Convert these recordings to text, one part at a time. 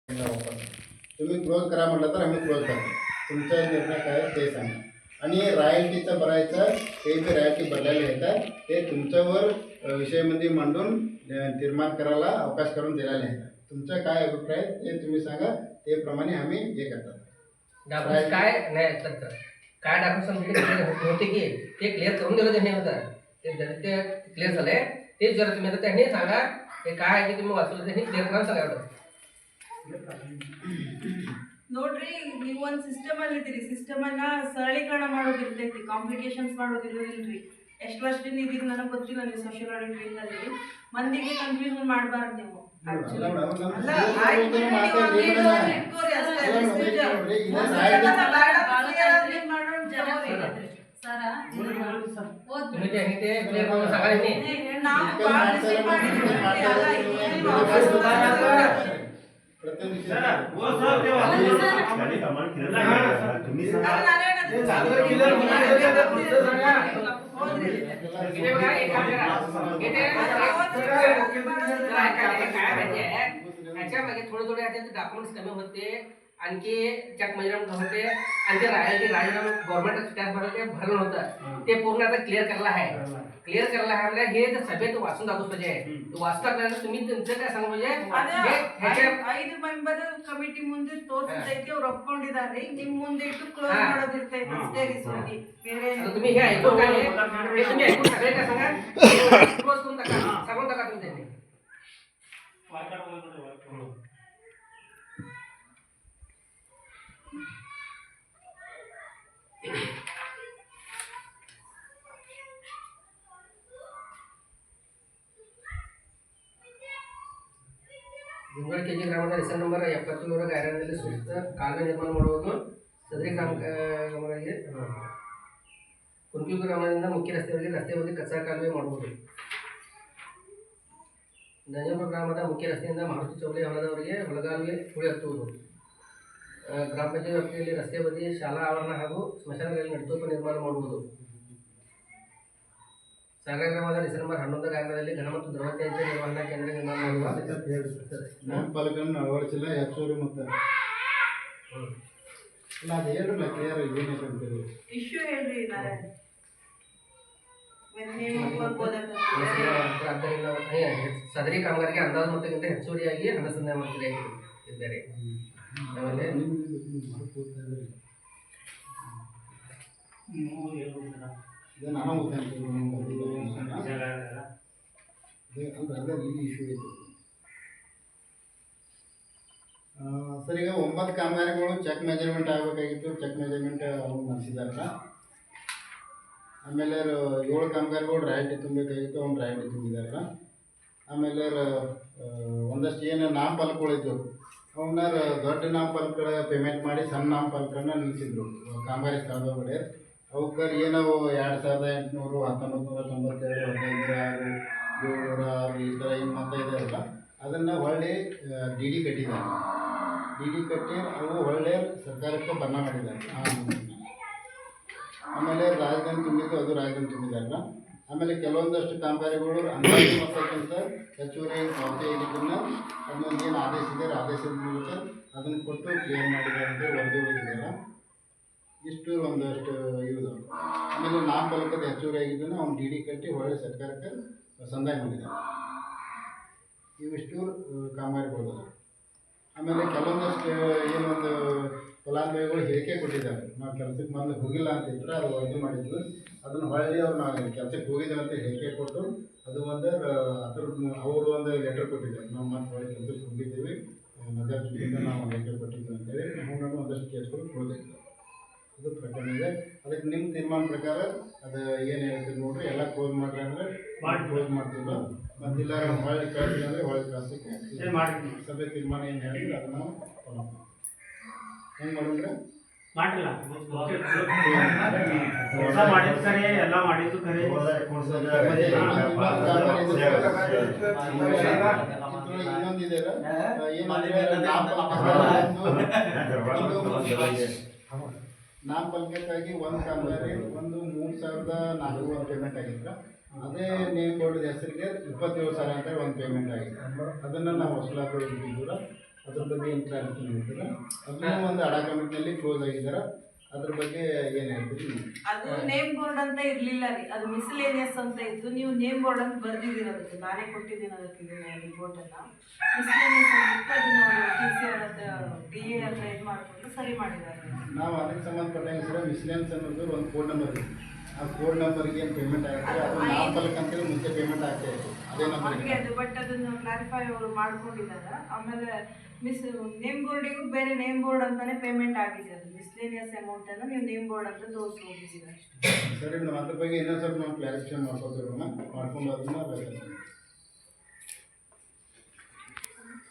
वापस तुम्ही क्लोज करा म्हटलं तर आम्ही क्लोज करतो. तुमचा निर्णय काय ते सांगा. आणि रॉयल्टीचं भरायचं ते बी रॉयल्टी भरलेले येतात ते तुमच्यावर विषयामध्ये मांडून तीर्मान करायला अवकाश करून दिलेले आहेत. तुमचा काय अभिप्राय ते तुम्ही सांगा, त्याप्रमाणे आम्ही हे करतात. काय नाही तर काय दाखवून होते की ते क्लिअर करून दिलं त्यांनी होतं ते क्लिअर झालंय तेच जरा तुम्ही आता त्यांनी सांगा ते काय आहे की तुम्ही वाचलं त्यांनी क्लिअर करा सगळं. ನೋಡ್ರಿ ನೀವು ಒಂದು ಸಿಸ್ಟಮ್ ಅಲ್ಲಿ ಇದ್ದೀರಿ. ಸಿಸ್ಟಮ್ ಅನ್ನ ಸರಳೀಕರಣ ಮಾಡೋದಿರ್ತೈತಿ, ಕಾಂಪ್ಲಿಕೇಶನ್ಸ್ ಮಾಡೋದಿರೋದಿಲ್ರಿ. ಎಷ್ಟು ವರ್ಷದಿಂದ ಇದೀರಿ ನನಗೆ ಗೊತ್ತಿಲ್ಲ. ನೀವು ಸೋಷಿಯಲ್ ಆಡಿಟಿಂಗ್ ಅಲ್ಲಿ ಮಂದಿಗೆ ಕನ್ಫ್ಯೂಷನ್ ಮಾಡಬಾರ್ದು ನೀವು. ह्याच्यामध्ये थोडे थोडे डॉक्युमेंट्स कमी होते आणखी चेक मेजरमेंट होते आणि ते रॉयल्टी गव्हर्नमेंट टॅक्स भरलं होतं ते पूर्ण आता क्लिअर करला आहे. क्लिअर करला आहे म्हणजे हे तर सभेत वाचून दाखवू पाहिजे. वाचता आपल्याला तुम्ही तुमचं काय सांगू म्हणजे 5 ಮೆಂಬರ್ ಕಮಿಟಿ ಮುಂದೆ ತೋರಿಸೈತಿ, ಅವ್ರು ಒಪ್ಕೊಂಡಿದ್ದಾರೆ. ನಿಮ್ ಮುಂದೆ ಇಟ್ಟು ಕ್ಲೋಸ್ ಮಾಡೋದಿರ್ತೈತೆ ಅಷ್ಟೇ ರಿಸೋರ್ಟಿ. तुम्ही हे ऐकून काय तुम्ही ऐकून सगळे काय सांगा क्लोज करून टाका, सांगून टाका तुम्ही त्यांनी. ಗುಂಗಳ ಕೆಜಿ ಗ್ರಾಮದ ಹೆಸರು ನಂಬರ್ 77 ಕಾರ್ಯಾಲಯದಲ್ಲಿ ಸೂಚಿತ ಕಾಲುವೆ ನಿರ್ಮಾಣ ಮಾಡುವುದು ಸದರಿ ಗ್ರಾಮಗಳಿಗೆ ಕುಂಕಿ ಗ್ರಾಮದಿಂದ ಮುಖ್ಯ ರಸ್ತೆವರೆಗೆ ರಸ್ತೆ ಬದಿ ಕಚ್ಚಾ ಕಾಲುವೆ ಮಾಡುವುದು. ನಂಜನಪುರ ಗ್ರಾಮದ ಮುಖ್ಯ ರಸ್ತೆಯಿಂದ ಮಾರುತಿ ಚೌಳಿ ಹೊಲದವರೆಗೆ ಹೊಲಗಾಲುವೆ ಹೂಳಿ ಹತ್ತುವುದು. ಗ್ರಾಮ ಪಂಚಾಯತ್ ವ್ಯಾಪ್ತಿಯಲ್ಲಿ ರಸ್ತೆ ಬದಿ ಶಾಲಾ ಆವರಣ ಹಾಗೂ ಸ್ಮಶಾನಗಳಲ್ಲಿ ನಡುತೋಪ ನಿರ್ಮಾಣ ಮಾಡುವುದು. ಸಾಗರ ಗ್ರಾಮದ ಡಿಸೆಂಬರ್ 11 ಕಾರ್ಯದಲ್ಲಿ ಘನ ಮತ್ತು ದ್ರವ ತ್ಯಾಜ್ಯ ನಿರ್ವಹಣಾ ಕೇಂದ್ರ ನಿರ್ಮಾಣ ಮಾಡುವ. ನಾಮಫಲಕವನ್ನು ಅಳವಡಿಸಿಲ್ಲ ಹೆಚ್ಚುವರಿ ಮತ್ತು ಇಲ್ಲ ಅದು ಹೇಳ್ರಲ್ಲ ಕ್ಲಿಯರ್ ಏನಿದೆ ಅಂತೇಳಿ ಇಶ್ಯೂ ಹೇಳ್ರಿ ನಾರಾಯಣ. ಆದ್ದರಿಂದ ಸದರಿ ಕಾಮಗಾರಿಗೆ ಅಂದಾಜು ಮೊತ್ತಕ್ಕಿಂತ ಹೆಚ್ಚುವರಿಯಾಗಿ ಹಣ ಸಂದಾಯ ಮಾಡ್ತಿದ್ದಾರೆ. ಆಮೇಲೆ ಸರ್, ಈಗ 9 ಕಾಮಗಾರಿಗಳು ಚೆಕ್ ಮೆಜರ್ಮೆಂಟ್ ಆಗಬೇಕಾಗಿತ್ತು. ಚೆಕ್ ಮೆಜರ್ಮೆಂಟ್ ಅವ್ರು ಮಾಡಿಸಿದಾರ. ಆಮೇಲೆ 7 ಕಾಮಗಾರಿಗಳು ರಾಯಲ್ಟಿ ತುಂಬಬೇಕಾಗಿತ್ತು, ಅವ್ನು ರಾಯಲ್ಟಿ ತುಂಬಿದಾರ. ಆಮೇಲೆ ಒಂದಷ್ಟು ಏನು ನಾಮಫಲಕಗಳಿದ್ದು ಅವನ್ನ ದೊಡ್ಡ ನಾಮಫಲಕಗಳ ಪೇಮೆಂಟ್ ಮಾಡಿ ಸಣ್ಣ ನಾಮಫಲಕಗಳನ್ನ ನಿಲ್ಲಿಸಿದ್ರು ಕಾಮಗಾರಿ ಸ್ಥಳದ ಒಳಗಡೆ. ಅವಕ್ಕೆ ಏನವು 2800, 1997, 1506, 706 ಈ ಥರ ಏನು ಮೊತ್ತ ಇದೆ ಅಲ್ಲ, ಅದನ್ನು ಒಳ್ಳೆ ಡಿ ಡಿ ಕಟ್ಟಿದ್ದಾರೆ. ಡಿ ಡಿ ಕಟ್ಟಿ ಅವು ಒಳ್ಳೆ ಸರ್ಕಾರಕ್ಕೆ ಬನ್ನ ಮಾಡಿದ್ದಾರೆ. ಆಮೇಲೆ ರಾಜಧಾನಿ ತುಂಬಿದ್ದು ಅದು ರಾಜಧಾನಿ ತುಂಬಿದಾರಲ್ಲ. ಆಮೇಲೆ ಕೆಲವೊಂದಷ್ಟು ಕಾಮಗಾರಿಗಳು ಅಂದಾಜು ಮೊತ್ತಕ್ಕಿಂತ ಹೆಚ್ಚುವರಿ ಪಾವತಿ ಆಗಿದ್ದನ್ನು ಅದನ್ನು ಏನು ಆದೇಶ ಇದೆ ಆದೇಶದ ಮೂಲಕ ಅದನ್ನು ಕೊಟ್ಟು ಕ್ಲಿಯರ್ ಮಾಡಿದ್ದಾರೆ ಅಂತ ವರದಿ ಹೊಡಿದ್ದಾರೆ. ಇಷ್ಟು ಒಂದಷ್ಟು ಇವುದು. ಆಮೇಲೆ ನಾಮಫಲಕದ ಹೆಚ್ಚುವರಿ ಆಗಿದ್ದನ್ನು ಅವ್ನು ಡಿ ಡಿ ಕಟ್ಟಿ ಒಳ್ಳೆ ಸರ್ಕಾರಕ್ಕೆ ಸಂದಾಯ ಮಾಡಿದ್ದಾರೆ. ಇವಿಷ್ಟು ಕಾಮಗಾರಿಗಳು. ಆಮೇಲೆ ಕೆಲವೊಂದಷ್ಟು ಏನೊಂದು ಫಲಾನುಭವಿಗಳು ಹೇಳಿಕೆ ಕೊಟ್ಟಿದ್ದಾರೆ, ನಾವು ಕೆಲಸಕ್ಕೆ ಮೊದಲು ಹೋಗಿಲ್ಲ ಅಂತಿದ್ರೆ ಅದು ವರದಿ ಮಾಡಿದ್ರು. ಅದನ್ನು ಹೊಳ್ಳಿ ಅವ್ರು ನಾವು ಕೆಲಸಕ್ಕೆ ಹೋಗಿದ್ದೇವೆ ಅಂತ ಹೇಳಿಕೆ ಕೊಟ್ಟು ಅದು ಒಂದು ಅದ್ರ ಅವರು ಒಂದು ಲೆಟರ್ ಕೊಟ್ಟಿದ್ದಾರೆ, ನಾವು ಮತ್ತೆ ಹೊಳ್ಳಿ ಕೆಲಸಕ್ಕೆ ಹೋಗಿದ್ದೀವಿ ಮಧ್ಯಾಹ್ನದಿಂದ ನಾವು ಲೆಟರ್ ಕೊಟ್ಟಿದ್ದೀವಿ ಅಂತೇಳಿ ನಾವು ಒಂದಷ್ಟು ಕೇಸ್ಗಳು ಕ್ಲೋಸ್ ಆಗಿದ್ದಾವೆ. ಅದು ಪ್ರಕರಣ ಇದೆ. ಅದಕ್ಕೆ ನಿಮ್ಮ ತೀರ್ಮಾನ ಪ್ರಕಾರ ಅದು ಏನು ಹೇಳ್ತೀವಿ ನೋಡ್ರಿ, ಎಲ್ಲ ಕ್ಲೋಸ್ ಮಾಡ್ರಿ ಅಂದರೆ ಕ್ಲೋಸ್ ಮಾಡ್ತಿಲ್ಲ. ಮತ್ತಿಲ್ಲ ಹೊಳ್ಳಿ ಕಳಿಸಿಲ್ಲ ಅಂದರೆ ಹೊಳ್ಳಿ ಕಳಿಸೋಕ್ಕೆ ಸಭೆ ತೀರ್ಮಾನ ಏನು ಹೇಳಿದ್ರೆ ಅದನ್ನು ನಾವು ಫಾಲೋ ಮಾಡ್ತೀವಿ. ಹೆಂಗೆ ಮಾಡೋಣ್ರೆ ಮಾಡಿಲ್ಲ ಮಾಡಿದ್ದು ಖರೆ, ಎಲ್ಲ ಮಾಡಿದ್ದು ಖರೆ. ಇನ್ನೊಂದಿದೆ ನಾಮಫಲಕಕ್ಕಾಗಿ ಒಂದು ಕಾಮಗಾರಿ ಒಂದು 3400 ಪೇಮೆಂಟ್ ಆಗಿತ್ತು. ಅದೇ ನೇಮ್ ಬೋರ್ಡ್ ಹೆಸರಿಗೆ 27,000 ಅಂತ ಒಂದು ಪೇಮೆಂಟ್ ಆಗಿದೆ. ಅದನ್ನು ನಾವು ವಸೂಲಾತಿದ್ದೀವಿ. ಅದ್ರ ಬಗ್ಗೆ ಏನು ಕ್ಲಾರಿಟಿ ಹೇಳ್ತೀರಾ? ಅದನ್ನೂ ಒಂದು ಅಡ ಕಮಿಟಿನಲ್ಲಿ ಕ್ಲೋಸ್ ಆಗಿದ್ದಾರೆ, ಅದ್ರ ಬಗ್ಗೆ ಏನು ಹೇಳ್ತೀರಿ? ಅದು ನೇಮ್ ಬೋರ್ಡ್ ಅಂತ ಇರ್ಲಿಲ್ಲ ರೀ, ಅದು ಮಿಸ್ಲೇನಿಯಸ್ ಅಂತ ಇತ್ತು. ನೀವು ನೇಮ್ ಬೋರ್ಡ್ ಅಂತ ಬರ್ದಿದ್ದೀರ, ಅದಕ್ಕೆ ನಾನೇ ಕೊಟ್ಟಿದ್ದೀನಿ ಅದಕ್ಕೆ ರಿಪೋರ್ಟ್ ಎಲ್ಲ ಮಿಸ್ಲೇನಿಯಸ್ ಅಂದ್ಬಿಟ್ಟು ಅದನ್ನ TCR DA ಅಂತ ಇದು ಮಾಡಿಕೊಂಡು ಸರಿ ಮಾಡಿದ್ದಾರೆ. ನಾವು ಅದಕ್ಕೆ ಸಂಬಂಧಪಟ್ಟಂಗೆ ಸರ್ ಮಿಸ್ಲೆನ್ಸ್ ಅನ್ನೋದು ಒಂದು ಕೋಡ್ ನಂಬರ್ ಇದೆ. ಆ ಕೋಡ್ ನಂಬರ್ಗೆ ಏನು ಪೇಮೆಂಟ್ ಆಗುತ್ತೆ ಅದು ನಾವು ಅಂತೇಳಿ ಮುಂಚೆ ಪೇಮೆಂಟ್ ಆಗ್ತಾ ಇತ್ತು ಅದೇ ನಂಬರ್ಗೆ ಅದು. ಬಟ್ ಅದನ್ನು ಕ್ಲಾರಿಫೈ ಅವರು ಮಾಡ್ಕೊಂಡಿದ್ದಾರೆ. ಆಮೇಲೆ ನೇಮ್ ಬೋರ್ಡಿಗೂ ಬೇರೆ ನೇಮ್ ಬೋರ್ಡ್ ಅಂತಾನೆ ಪೇಮೆಂಟ್ ಆಗಿದೆ. ಅದು ಮಿಸ್ಲೇನಿಯಸ್ ಅಮೌಂಟ್ ಅನ್ನು ನೀವು ನೇಮ್ ಬೋರ್ಡ್ ಅಂತ ತೋರಿಸಿ ಹೋಗಿದ್ದೀರ ಅಷ್ಟೇ. ಸರಿ ಮೇಡಮ್, ಅದ್ರ ಬಗ್ಗೆ ಇನ್ನೊಂದು ಸ್ವಲ್ಪ ನಾವು ಕ್ಲಾರಿಫಿಕೇಶನ್ ಮಾಡ್ಕೊತೀವಿ ಮಾಡ್ಕೊಂಡು ಅದನ್ನ ಬೇಕಾಗ್ತದೆ.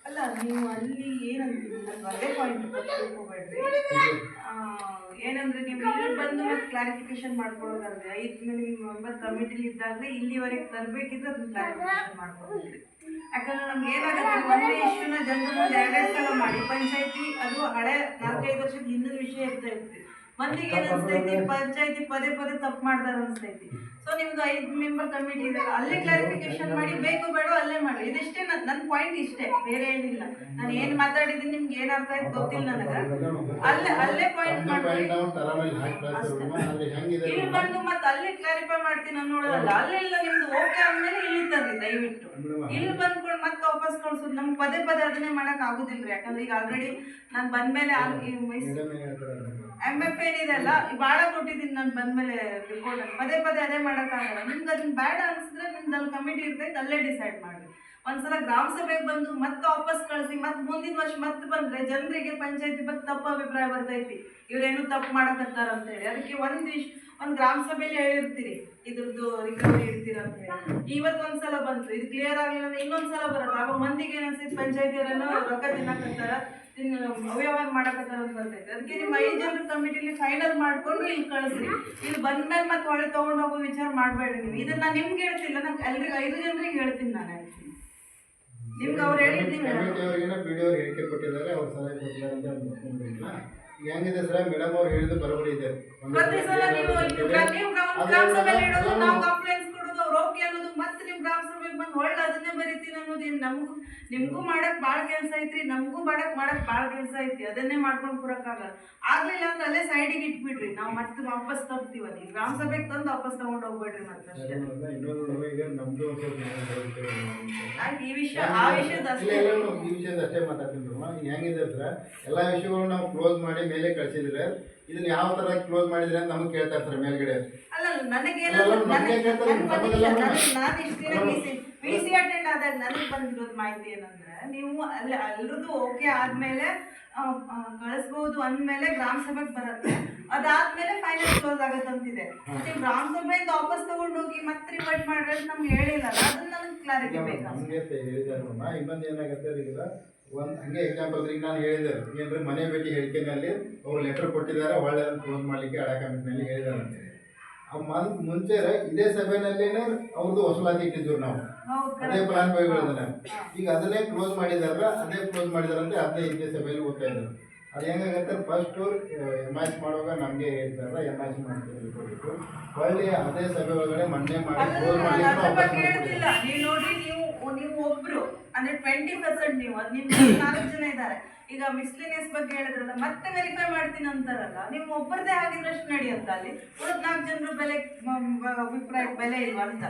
ಅಲ್ಲ ನೀವು ಅಲ್ಲಿ ಏನಂತೀವಿ ನನಗೆ ಅದೇ ಪಾಯಿಂಟ್ ತಿಳ್ಕೊಬೇಡ್ರಿ. ಏನಂದ್ರೆ ನೀವು ಇಲ್ಲಿ ಬಂದು ಮತ್ತೆ ಕ್ಲಾರಿಫಿಕೇಶನ್ ಮಾಡ್ಕೊಳ್ಳೋದಾದ್ರೆ 5 ಮೆಂಬರ್ ಕಮಿಟಿಲಿ ಇದ್ದಾಗಲೇ ಇಲ್ಲಿವರೆಗೆ ತರಬೇಕಿದ್ರೆ ಅದನ್ನ ಕ್ಲಾರಿಫಿಕೇಶನ್ ಮಾಡ್ಕೊಳ್ತೀವಿ. ಯಾಕಂದ್ರೆ ನಮ್ಗೆ ಏನಾಗುತ್ತೆ, ಒಂದೇ ಇಶ್ಯೂನ ಜನರ ಮುಂದೆ 2 ಸಲ ಮಾಡಿ ಪಂಚಾಯತಿ ಅದು ಹಳೆ 4-5 ವರ್ಷದ ಹಿಂದಿನ ವಿಷಯ ಇರ್ತಾ ಇರ್ತೀವಿ. ಮಂದಿಗೆ ಏನು ಅನಿಸ್ತೈತಿ, ಪಂಚಾಯತಿ ಪದೇ ತಪ್ಪು ಮಾಡ್ದಾರ ಅನಿಸ್ತೈತಿ. ಸೊ ನಿಮ್ದು 5 ಮೆಂಬರ್ ಕಮಿಟಿ ಇದೆ, ಅಲ್ಲೇ ಕ್ಲಾರಿಫಿಕೇಶನ್ ಮಾಡಿ, ಬೇಕು ಬೇಡ ಅಲ್ಲೇ ಮಾಡಿ. ಇದಿಷ್ಟೇ ನನ್ನ ಪಾಯಿಂಟ್, ಇಷ್ಟೇ, ಬೇರೆ ಏನಿಲ್ಲ. ನಾನು ಏನು ಮಾತಾಡಿದ್ದೀನಿ ನಿಮ್ಗೆ ಏನು ಅರ್ಥ ಆಯ್ತು ಗೊತ್ತಿಲ್ಲ ನನಗೆ. ಅಲ್ಲೇ ಪಾಯಿಂಟ್ ಮಾಡಿ ಇಲ್ಲಿ ಬಂದು ಮತ್ತೆ ಅಲ್ಲಿ ಕ್ಲಾರಿಫೈ ಮಾಡ್ತೀನಿ ಅನ್ನೋದಲ್ಲ. ಅಲ್ಲೆಲ್ಲ ನಿಮ್ದು ಓಕೆ ಆದ್ಮೇಲೆ ಇಲ್ಲಿ ತರ್ರಿ ದಯವಿಟ್ಟು. ಇಲ್ಲಿ ಬಂದ್ಕೊಂಡು ಮತ್ತೆ ವಾಪಸ್ ಕಳ್ಸೋದು ನಮ್ಗೆ ಪದೇ ಅದನ್ನೇ ಮಾಡಕ್ ಆಗುದಿಲ್ರಿ. ಯಾಕಂದ್ರೆ ಈಗ ಆಲ್ರೆಡಿ ನಾನು ಬಂದ್ಮೇಲೆ MF ಏನಿದೆ ಅಲ್ಲ ಭಾಳ ಕೊಟ್ಟಿದ್ದೀನಿ. ನಾನು ಬಂದ್ಮೇಲೆ ರಿಪೋರ್ಟ್ ಪದೇ ಅದೇ ಮಾಡೋಕ್ಕಾಗಲ್ಲ. ನಿಮ್ಗೆ ಅದನ್ನ ಬೇಡ ಅನ್ಸಿದ್ರೆ ನಿಮ್ದು ಅಲ್ಲಿ ಕಮಿಟಿ ಇರ್ತೈತೆ, ಅಲ್ಲೇ ಡಿಸೈಡ್ ಮಾಡಿ. ಒಂದ್ಸಲ ಗ್ರಾಮ ಸಭೆಗೆ ಬಂದು ಮತ್ತೆ ವಾಪಸ್ ಕಳಿಸಿ ಮತ್ತೆ ಮುಂದಿನ ವರ್ಷ ಮತ್ತೆ ಬಂದ್ರೆ ಜನರಿಗೆ ಪಂಚಾಯತಿ ಬಗ್ಗೆ ತಪ್ಪು ಅಭಿಪ್ರಾಯ ಬರ್ತೈತಿ, ಇವ್ರೇನು ತಪ್ಪು ಮಾಡಕತ್ತಾರ ಅಂತ ಹೇಳಿ. ಅದಕ್ಕೆ ಒಂದು ಗ್ರಾಮ ಸಭೆಯಲ್ಲಿ ಹೇಳಿರ್ತೀರಿ ಇದ್ರದ್ದು ರಿಕವರಿ ಇಡ್ತೀರ ಅಂತ ಹೇಳಿ. ಇವತ್ತು ಒಂದ್ಸಲ ಬಂತು, ಇದು ಕ್ಲಿಯರ್ ಆಗಲಿಲ್ಲ ಅಂದ್ರೆ ಇನ್ನೊಂದ್ಸಲ ಬರುತ್ತೆ. ಆಗ ಮಂದಿಗೆ ಏನಿಸ್ತೈತಿ, ಪಂಚಾಯತಿಯವರೆಲ್ಲ ರೊಕ್ಕ ತಿನ್ನಕತ್ತಾರ, ಅವ್ಯವಹಾರ ಮಾಡಕತ್ತಾರ ಅಂತ ಬರ್ತೈತೆ. ಅದಕ್ಕೆ ನಿಮ್ಮ 5 ಜನರ ಕಮಿಟಿಲಿ ಫೈನಲ್ ಮಾಡ್ಕೊಂಡು ಇಲ್ಲಿ ಕಳಿಸ್ರಿ. ಇಲ್ಲಿ ಬಂದ್ಮೇಲೆ ಮತ್ತೆ ಒಳ್ಳೆ ತಗೊಂಡು ಹೋಗೋ ವಿಚಾರ ಮಾಡಬೇಡ್ರಿ ನೀವು. ಇದನ್ನ ನಾನು ನಿಮ್ಗೆ ಹೇಳ್ತಿಲ್ಲ, ನಾನು ಎಲ್ರಿಗೂ 5 ಜನರಿಗೆ ಹೇಳ್ತೀನಿ. ನಾನು ನಿಮ್ಗೆ ಅವ್ರು ಹೇಳಿದ್ದೀನಿ ಹೇಳಿಕೆ ಕೊಟ್ಟಿದ್ದಾರೆ, ಅವ್ರು ಸಲಹೆ ಕೊಟ್ಟಿದ್ದಾರೆ ಅಂತ ಅನ್ಕೊಂಡಿಲ್ಲ. ಹೆಂಗಿದೆ ಸರ್ ಮೇಡಮ್ ಅವ್ರು ಹೇಳಿದ್ದು ಬರೋಬರಿ ಇದೆ. ಪ್ರತಿ ಸಲ ನೀವು ಗ್ರಾಮ ಸಭೆಯಲ್ಲಿ ಇಡೋದು, ನಾವು ಕಂಪ್ಲೇಂಟ್ಸ್ ಕೊಡೋದು, ಅವ್ರು ಓಕೆ ಅನ್ನೋದು, ಮತ್ತೆ ನೀವು ಗ್ರಾಮ ಸಭೆಗೆ ಬಂದು ಒಳ್ಳೆ ಅದನ್ನೇ ಬರೀತೀನಿ ಅನ್ನೋದೇನು ನಿಮ್ಗೂ ಮಾಡಕ್ ಭಾಳ ಕೆಲಸ ಐತ್ರಿ, ನಮಗೂ ಮಾಡಕ್ ಭಾಳ ಕೆಲಸ ಐತಿ. ಅದನ್ನೇ ಮಾಡ್ಕೊಂಡು ಕೂರಕ್ಕಾಗಲ್ಲ. ಆಗ್ಲಿಲ್ಲ ಅಂದ್ರೆ ಅಲ್ಲೇ ಸೈಡಿಗೆ ಇಟ್ಬಿಡ್ರಿ, ನಾವು ಮತ್ತೆ ವಾಪಸ್ ತರ್ತೀವಿ. ಅದು ಗ್ರಾಮ ಸಭೆಗೆ ತಂದು ವಾಪಸ್ ತಗೊಂಡು ಹೋಗ್ಬೇಡ್ರಿ. ಮತ್ತೆ ಈ ವಿಷಯ ಆ ವಿಷಯದ ಅಷ್ಟೇ ಮಾತಾಡ್ತೀನಿ. ಹೆಂಗಿದೆ ಸರ್ ಎಲ್ಲ ವಿಷಯಗಳು ನಾವು ಕ್ಲೋಸ್ ಮಾಡಿ ಮೇಲೆ ಕಳ್ಸಿದ್ರೆ ಇದನ್ನ ಯಾವ ತರ ಕ್ಲೋಸ್ ಮಾಡಿದ್ರೆ ಅಂತ ನಮಗೆ ಕೇಳ್ತಾ ಇರ್ತಾರೆ ಮೇಲ್ಗಡೆ. ಅಲ್ಲ ನಾನು ಇಷ್ಟು ದಿನ VC ಅಟೆಂಡ್ ಆದಾಗ ನನಗೆ ಬಂದಿರೋದು ಮಾಹಿತಿ ಏನಂದ್ರೆ, ನೀವು ಅಲ್ಲಿ ಎಲ್ರದ್ದು ಓಕೆ ಆದ್ಮೇಲೆ ಕಳಿಸ್ಬಹುದು ಅಂದ್ಮೇಲೆ ಗ್ರಾಮ ಸಭೆಗೆ ಬರುತ್ತೆ, ಅದಾದ್ಮೇಲೆ ಫೈನಲ್ ಕ್ಲೋಸ್ ಆಗತ್ತಂತಿದೆ. ನೀವು ಗ್ರಾಮ ಸಭೆಯಿಂದ ವಾಪಸ್ ತಗೊಂಡು ಹೋಗಿ ಮತ್ತೆ ರಿಪೋರ್ಟ್ ಮಾಡ್ರೆ ನಮ್ಗೆ ಹೇಳಿಲ್ಲ, ಅದನ್ನ ನನಗೆ ಕ್ಲಾರಿಟಿ ಬೇಕಾಗುತ್ತೆ. ಇನ್ನೊಂದು ಏನಾಗುತ್ತೆ ಈಗ ಹಂಗೆ ಎಕ್ಸಾಂಪಲ್ ಈಗ ನಾನು ಹೇಳಿದೆ ಏನ್ರಿ ಮನೆ ಭೇಟಿ ಹೇಳಿಕೆನಲ್ಲಿ ಅವ್ರು ಲೆಟರ್ ಕೊಟ್ಟಿದ್ದಾರೆ, ಒಳ್ಳೆ ಕ್ಲೋಸ್ ಮಾಡಲಿಕ್ಕೆ ಅಡ ಕಮಿಟಿನಲ್ಲಿ ಹೇಳಿದ್ದಾರೆ ಅಂತೇಳಿ. ಮುಂಚೆ ಇದೇ ಸಭೆನಲ್ಲಿನೇ ಅವ್ರದ್ದು ವಸೂಲಾತಿ ಇಟ್ಟಿದ್ರು ನಾವು, ಅದೇ ಪ್ಲಾನ್ ಬೈಗಳಿದ್ದಾನೆ. ಈಗ ಅದನ್ನೇ ಕ್ಲೋಸ್ ಮಾಡಿದಾರ, ಅದೇ ಕ್ಲೋಸ್ ಮಾಡಿದಾರಂತೆ ಅದನ್ನೇ ಇದೇ ಸಭೆಯಲ್ಲಿ ಓದ್ತಾ ಇದ್ದಾರೆ. ಅದು ಹೆಂಗಾಗತ್ತೆ, ಫಸ್ಟ್ MIC ಮಾಡುವಾಗ ನಮಗೆ ಹೇಳ್ತಾರೆ MIC ಮಾಡ್ತೀವಿ, ಒಳ್ಳೆ ಅದೇ ಸಭೆ ಒಳಗಡೆ ಮೊನ್ನೆ ಮಾಡಿ ಕ್ಲೋಸ್ ಮಾಡಿ ನೀವು ಒಬ್ರು ಅಂದ್ರೆ 20% ನೀವು ಅದು ನಿಮ್ 4 ಜನ ಇದ್ದಾರೆ. ಈಗ ಮಿಸ್ಲಿನಿಯಸ್ ಬಗ್ಗೆ ಹೇಳಿದ್ರಲ್ಲ, ಮತ್ತೆ ವೆರಿಫೈ ಮಾಡ್ತೀನಿ ಅಂತಾರಲ್ಲ, ನೀವು ಒಬ್ಬರದೇ ಆಗಿದ್ರಷ್ಟು ನಡೆಯುತ್ತ ಅಲ್ಲಿ ಉಳಿದ 4 ಜನರ ಬೆಲೆ ಅಭಿಪ್ರಾಯ ಬೆಲೆ ಇಲ್ವಾ ಅಂತ.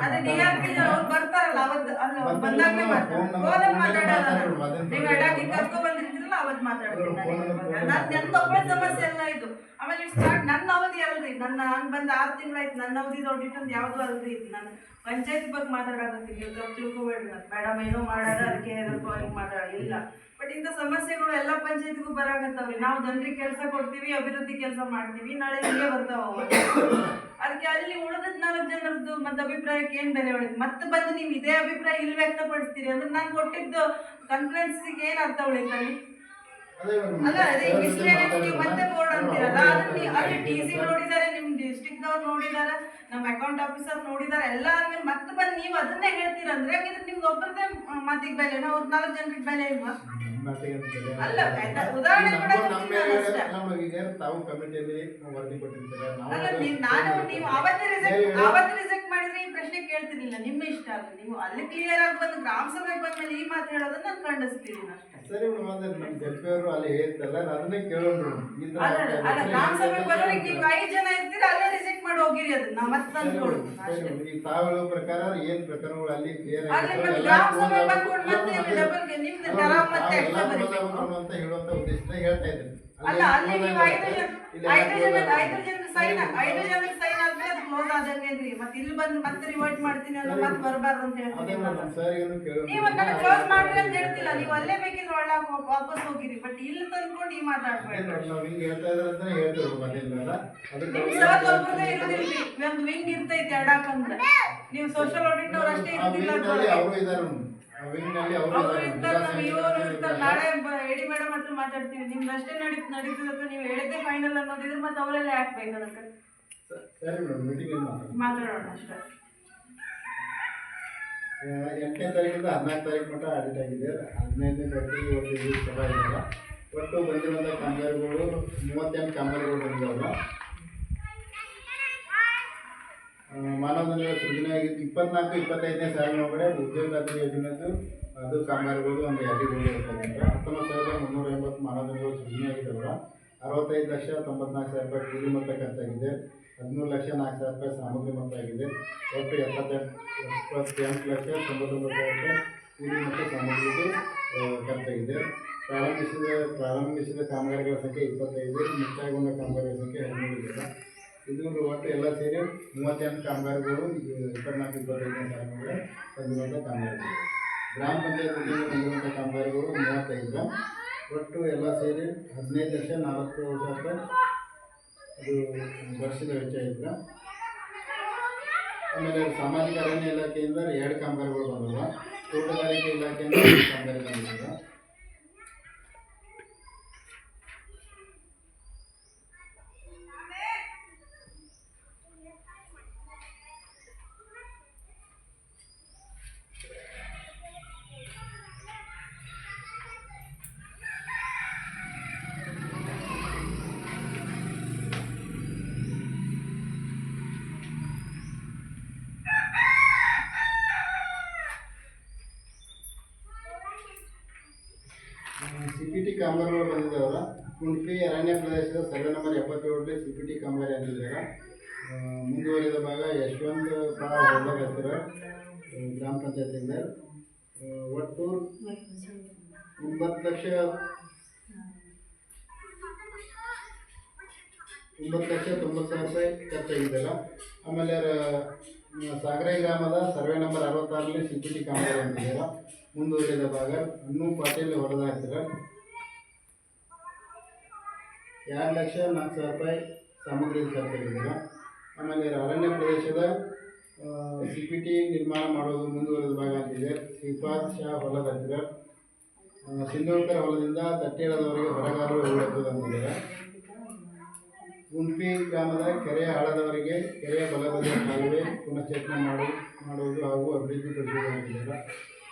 ಅದೇ DRP ಅವ್ರು ಬರ್ತಾರಲ್ಲ ಅವತ್ತು ಬಂದಾಗಲೇ ಮಾತಾಡೋಲ್ಲ. ನೀವು ಎಡಾಕಿ ಕರ್ಕೊ ಬಂದಿರ್ತೀರಲ್ಲ ಅವತ್ತು ಮಾತಾಡ್ತೀನಿ. ನನ್ನ ಒಬ್ಬಳ ಸಮಸ್ಯೆ ಅಲ್ಲ ಇದು. ಆಮೇಲೆ ಸ್ಟಾರ್ಟ್ ನನ್ನ ಅವಧಿ ಅಲ್ರಿ, ನಾನು ಬಂದು 6 ತಿಂಗಳಾಯ್ತು. ನನ್ನ ಅವಧಿ ಆಡಿಟ್ ಅಂತ ಯಾವುದು ಅಲ್ರಿ ಇದು. ನಾನು ಪಂಚಾಯತಿ ಬಗ್ಗೆ ಮಾತಾಡಕತ್ತೀನಿ, ನೀವು ತಪ್ಪು ತಿಳ್ಕೊಬೇಡ್ರಿ. ಮೇಡಮ್ ಏನೋ ಮಾಡೋದ ಅದಕ್ಕೆ ಹಿಂಗೆ ಮಾತಾಡಲಿಲ್ಲ. ಬಟ್ ಇಂಥ ಸಮಸ್ಯೆಗಳು ಎಲ್ಲ ಪಂಚಾಯತಿಗೂ ಬರಾಕತ್ತಾವ್ರಿ. ನಾವು ಜನರಿಗೆ ಕೆಲಸ ಕೊಡ್ತೀವಿ, ಅಭಿವೃದ್ಧಿ ಕೆಲಸ ಮಾಡ್ತೀವಿ, ನಾಳೆ ಹಿಂಗೆ ಬರ್ತಾವ. ಅದಕ್ಕೆ ಅಲ್ಲಿ ಉಳಿದ 4 ಜನರದ್ದು ಮತ್ತೆ ಅಭಿಪ್ರಾಯಕ್ಕೆ ಏನು ಬೆಲೆ ಉಳಿತು? ಮತ್ತೆ ಬಂದು ನೀವು ಇದೇ ಅಭಿಪ್ರಾಯ ಇಲ್ಲಿ ವ್ಯಕ್ತಪಡಿಸ್ತೀರಿ ಅಂದ್ರೆ ನಾನು ಕೊಟ್ಟಿದ್ದು ಕಾನ್ಫಿಡೆನ್ಸ್ಗೆ ಏನು ಅರ್ಥ ಉಳಿತು ಅಲ್ಲಿ? ಅಲ್ಲ ಅದೇ ನೀವು ಮತ್ತೆ ಬೋರ್ಡ್ ಅಂತೀರಲ್ಲ, ಅಲ್ಲಿ TC ನೋಡಿದ್ದಾರೆ, ನಿಮ್ಮ ಡಿಸ್ಟ್ರಿಕ್ಟ್ದವ್ರು ನೋಡಿದ್ದಾರೆ, ನಮ್ಮ ಅಕೌಂಟ್ ಆಫೀಸರ್ ನೋಡಿದ್ದಾರೆ, ಎಲ್ಲ ಆದ್ಮೇಲೆ ಮತ್ತೆ ಬಂದು ನೀವು ಅದನ್ನೇ ಹೇಳ್ತೀರಂದ್ರೆ ಹಾಗಿದ್ರೆ ನಿಮ್ಗೆ ಒಬ್ಬರದೇ ಮಾತಿಗೆ ಬೆಲೆನಾ, ಅವ್ರ 4 ಜನರಿಗೆ ಬೆಲೆ ಇಲ್ವಾ? ಅಲ್ಲ ಉದಾಹರಣೆ ತಾವು ಕಮಿಟಿಯಲ್ಲಿ ವರದಿ ಕೊಟ್ಟಿರ್ತಾರೆ. ನಾನು ನೀವು ಆವತ್ತೇ ರಿಜೆಕ್ಟ್ ಮಾಡಿದ್ರೆ ಪ್ರಶ್ನೆ ಕೇಳ್ತಿರ್ಲಿಲ್ಲ. ನಿಮ್ಮ ಇಷ್ಟ ಅಲ್ಲ, ನೀವು ಅಲ್ಲಿ ಕ್ಲಿಯರ್ ಆಗಿ ಬಂದು ಗ್ರಾಮ ಸಭೆಗೆ ಬಂದ್ಮೇಲೆ ಈ ಮಾತು ಹೇಳೋದನ್ನ ನಾನು ಖಂಡಿಸ್ತೀನಿ ಅಷ್ಟೇ. ಸರಿ ಮೇಡಮ್, ಅಂದ್ರೆ ನಮ್ಮ ಜೆಪಿ ಅವರು ಅಲ್ಲಿ ಹೇಳ್ತಲ್ಲ, ನಾನು ಅದನ್ನೇ ಕೇಳೋಣ. ಅಲ್ಲ ಗ್ರಾಮ ಸಭೆಗೆ ಬರೋರಿಗೆ ನೀವು 5 ಜನ ಇರ್ತೀರ, ಅಲ್ಲೇ ರಿಜೆಕ್ಟ್ ಮಾಡಿ ಹೋಗಿರಿ, ಅದನ್ನ ಮತ್ತೆ ತಂದ್ಕೊಡು ಅಷ್ಟೇ. ಈ ತಾವು ಹೇಳೋ ಪ್ರಕಾರ ಏನ್ ಪ್ರಕರಣಗಳು ಅಲ್ಲಿ ಕ್ಲಿಯರ್ ಅಲ್ಲಿ ಮತ್ತೆ ಗ್ರಾಮ ಸಭೆಗೆ ಬಂದ್ಕೊಂಡು ಮತ್ತೆ ಡಬಲ್ ನಿಮ್ದು ಟರ ಮತ್ತೆ ಎಕ್ಸ್ಟ್ರಾ ಬರೀ ಅಂತ ಹೇಳುವಂತ ಉದ್ದೇಶದಿಂದ ಹೇಳ್ತಾ ಇದ್ದೀನಿ. ಅಲ್ಲ ಅಲ್ಲಿ ನೀವು 5 ಜನ ಸೈನ್ ಆದ್ಮೇಲೆ ಅದು ಕ್ಲೋಸ್ ಆದಂಗೆ ಅಂದ್ರಿ. ಮತ್ತೆ ಇಲ್ಲಿ ಬಂದು ಮತ್ತೆ ರಿವರ್ಟ್ ಮಾಡ್ತೀನಿ ಅಂದ್ರೆ ಮತ್ತೆ ಬರಬಾರ್ದು ಅಂತ ಹೇಳ್ತೀನಿ. ನೀವು ಅದನ್ನ ಕ್ಲೋಸ್ ಮಾಡ್ರಿ ಅಂತ ಹೇಳ್ತಿಲ್ಲ, ನೀವು ಅಲ್ಲೇ ಬೇಕಿದ್ರೆ ಒಳಗೆ ವಾಪಸ್ ಹೋಗಿರಿ, ಬಟ್ ಇಲ್ಲಿ ತಂದ್ಕೊಂಡು ಈ ಮಾತಾಡ್ಬೇಡಿ. ನಿಮ್ ಸರ್ ಒಬ್ಬರೇ ಇರೋದಿಲ್ರಿ, ಒಂದು ವಿಂಗ್ ಇರ್ತೈತಿ ಅಡಾಕಂದ್ರೆ. ನೀವು ಸೋಷಿಯಲ್ ಆಡಿಟ್ ಅವ್ರು ಅಷ್ಟೇ ಇರೋದಿಲ್ಲ, ಅವ್ರು ಇರ್ತಾರೆ, ಇವರು ಇರ್ತಾರೆ. ನಾಳೆ ಎಡಿ ಮೇಡಮ್ ಹತ್ರ ಮಾತಾಡ್ತೀವಿ, ನಿಮ್ದು ಅಷ್ಟೇ ನಡೀತದ ಅಥವಾ ನೀವು ಹೇಳಿದ್ದೆ ಫೈನಲ್ ಅನ್ನೋದಿದ್ರೆ ಮತ್ತೆ ಅವರೆಲ್ಲ ಹಾಕ್ಬೇಕು ಅದಕ್ಕೆ. ಮಾತಾಡೋಣ ಅಷ್ಟೇ. 8ನೇ ತಾರೀಕಿಂದ 14 ತಾರೀಕು ಮಟ್ಟ ಆಡಿಟ್ ಆಗಿದೆ. 15ನೇ ತಾರೀಕಿಗೆ ಇವತ್ತು ಸಭಾ ಇರಲ್ಲ. ಒಟ್ಟು ಬಂದಿರುವಂಥ ಕಾಮಗಾರಿಗಳು 38 ಕಾಮಗಾರಿಗಳು ಬಂದಿದ್ದಾವಲ್ಲ. ಮಾನವ ದಿನಗಳ ಸೃಜನೆ 24-25ನೇ ಸಾಲಿನ ಒಳಗಡೆ ಉದ್ಯೋಗ ಖಾತ್ರಿ ಯೋಜನೆದು ಅದು ಕಾಮಗಾರಿಗಳು ಒಂದು ಯಾದಿಗಳು ಇರ್ತದೆ. 19,380 ಮಾನವ ದಿನಗಳು ಸೃಜನೆ ಆಗಿದ್ದಾವಲ್ಲ. 65,94,000 ಕೂಲಿ ಮೊತ್ತ ಖರ್ಚಾಗಿದೆ. 13,04,000 ಸಾಮಗ್ರಿ ಮೊತ್ತ ಆಗಿದೆ. ಒಟ್ಟು 78,99,000 ಕೂಲಿ ಮತ್ತು ಸಾಮಗ್ರಿದು ಖರ್ಚಾಗಿದೆ. ಪ್ರಾರಂಭಿಸಿದ ಕಾಮಗಾರಿಗಳ ಸಂಖ್ಯೆ 25, ಮುಕ್ತಾಯಗೊಂಡ ಕಾಮಗಾರಿಗಳ ಸಂಖ್ಯೆ 13 ಇದೆ. ಇದು ಒಟ್ಟು ಎಲ್ಲ ಸೇರಿ 38 ಕಾಮಗಾರಿಗಳು 24-25ನೇ ಸಾಲಿನೊಳಗೆ ಬಂದಿರುವಂಥ ಕಾಮಗಾರಿಗಳು. ಗ್ರಾಮ ಪಂಚಾಯತ್ ವತಿಯಿಂದ ಬಂದಿರುವಂಥ ಕಾಮಗಾರಿಗಳು 35. ಒಟ್ಟು ಎಲ್ಲ ಸೇರಿ 15,04,000 ಅದು ವರ್ಷದ ವೆಚ್ಚ ಇದ್ರೆ. ಆಮೇಲೆ ಸಾಮಾಜಿಕ ಅರಣ್ಯ ಇಲಾಖೆಯಿಂದ 2 ಕಾಮಗಾರಿಗಳು ಬಂದವ. ತೋಟಗಾರಿಕೆ ಇಲಾಖೆಯಿಂದ 2 ಕಾಮಗಾರಿ ಬಂದಿದೆ. CPT ಕಾಮಗಾರಿಗಳು ಬಂದಿದ್ದಾವಲ್ಲ. ಕುಂಟ್ಲಿ ಅರಣ್ಯ ಪ್ರದೇಶದ ಸರ್ವೆ ನಂಬರ್ 77 CPT ಕಾಮಗಾರಿ ಅಂದಿದ್ದಾರೆ. ಮುಂದುವರಿದ ಭಾಗ ಯಶವಂತ ಹತ್ತಿರ ಗ್ರಾಮ ಪಂಚಾಯತಿಯಿಂದ ಒಟ್ಟು 9,90,000 ಖರ್ಚಾಗಿದ್ದಾರೆ. ಆಮೇಲೆ ಸಾಗರೆ ಗ್ರಾಮದ ಸರ್ವೆ ನಂಬರ್ 66ರಲ್ಲಿ CPT ಕಾಮಗಾರಿ ಅಂತಿದ್ದಾರೆ. ಮುಂದುವರಿದ ಭಾಗ ಇನ್ನೂ ಪಾಟೀಲ್ ಹೊಡೆದ ಹಾಕ್ತಾರೆ. 2,04,000 ಸಾಮಗ್ರಿ ಖರ್ಚಾಗಿದ್ದಾರೆ. ಆಮೇಲೆ ಅರಣ್ಯ ಪ್ರದೇಶದ CPT ನಿರ್ಮಾಣ ಮಾಡೋದು ಮುಂದುವರಿದ ಭಾಗ ಅಂತಿದೆ. ಶ್ರೀಪಾದ್ ಶಾ ಹೊಲದ ಹತ್ತಿರ ಸಿಂಧೋಳ್ಕರ್ ಹೊಲದಿಂದ ತಟ್ಟೇಳದವರೆಗೆ ಹೊರಗಾಲು ಹೋಗುತ್ತದೆ ಅಂತಿದ್ದಾರೆ. ಗುಂಪಿ ಗ್ರಾಮದ ಕೆರೆಯ ಆಳದವರೆಗೆ ಕೆರೆಯ ಬಲಬದಿಯ ಕಾಲುವೆ ಪುನಶ್ಚೇತನ ಮಾಡುವುದು ಹಾಗೂ ಅಭಿವೃದ್ಧಿಪಡಿಸುವುದು ಅಂತಿದ್ದಾರೆ.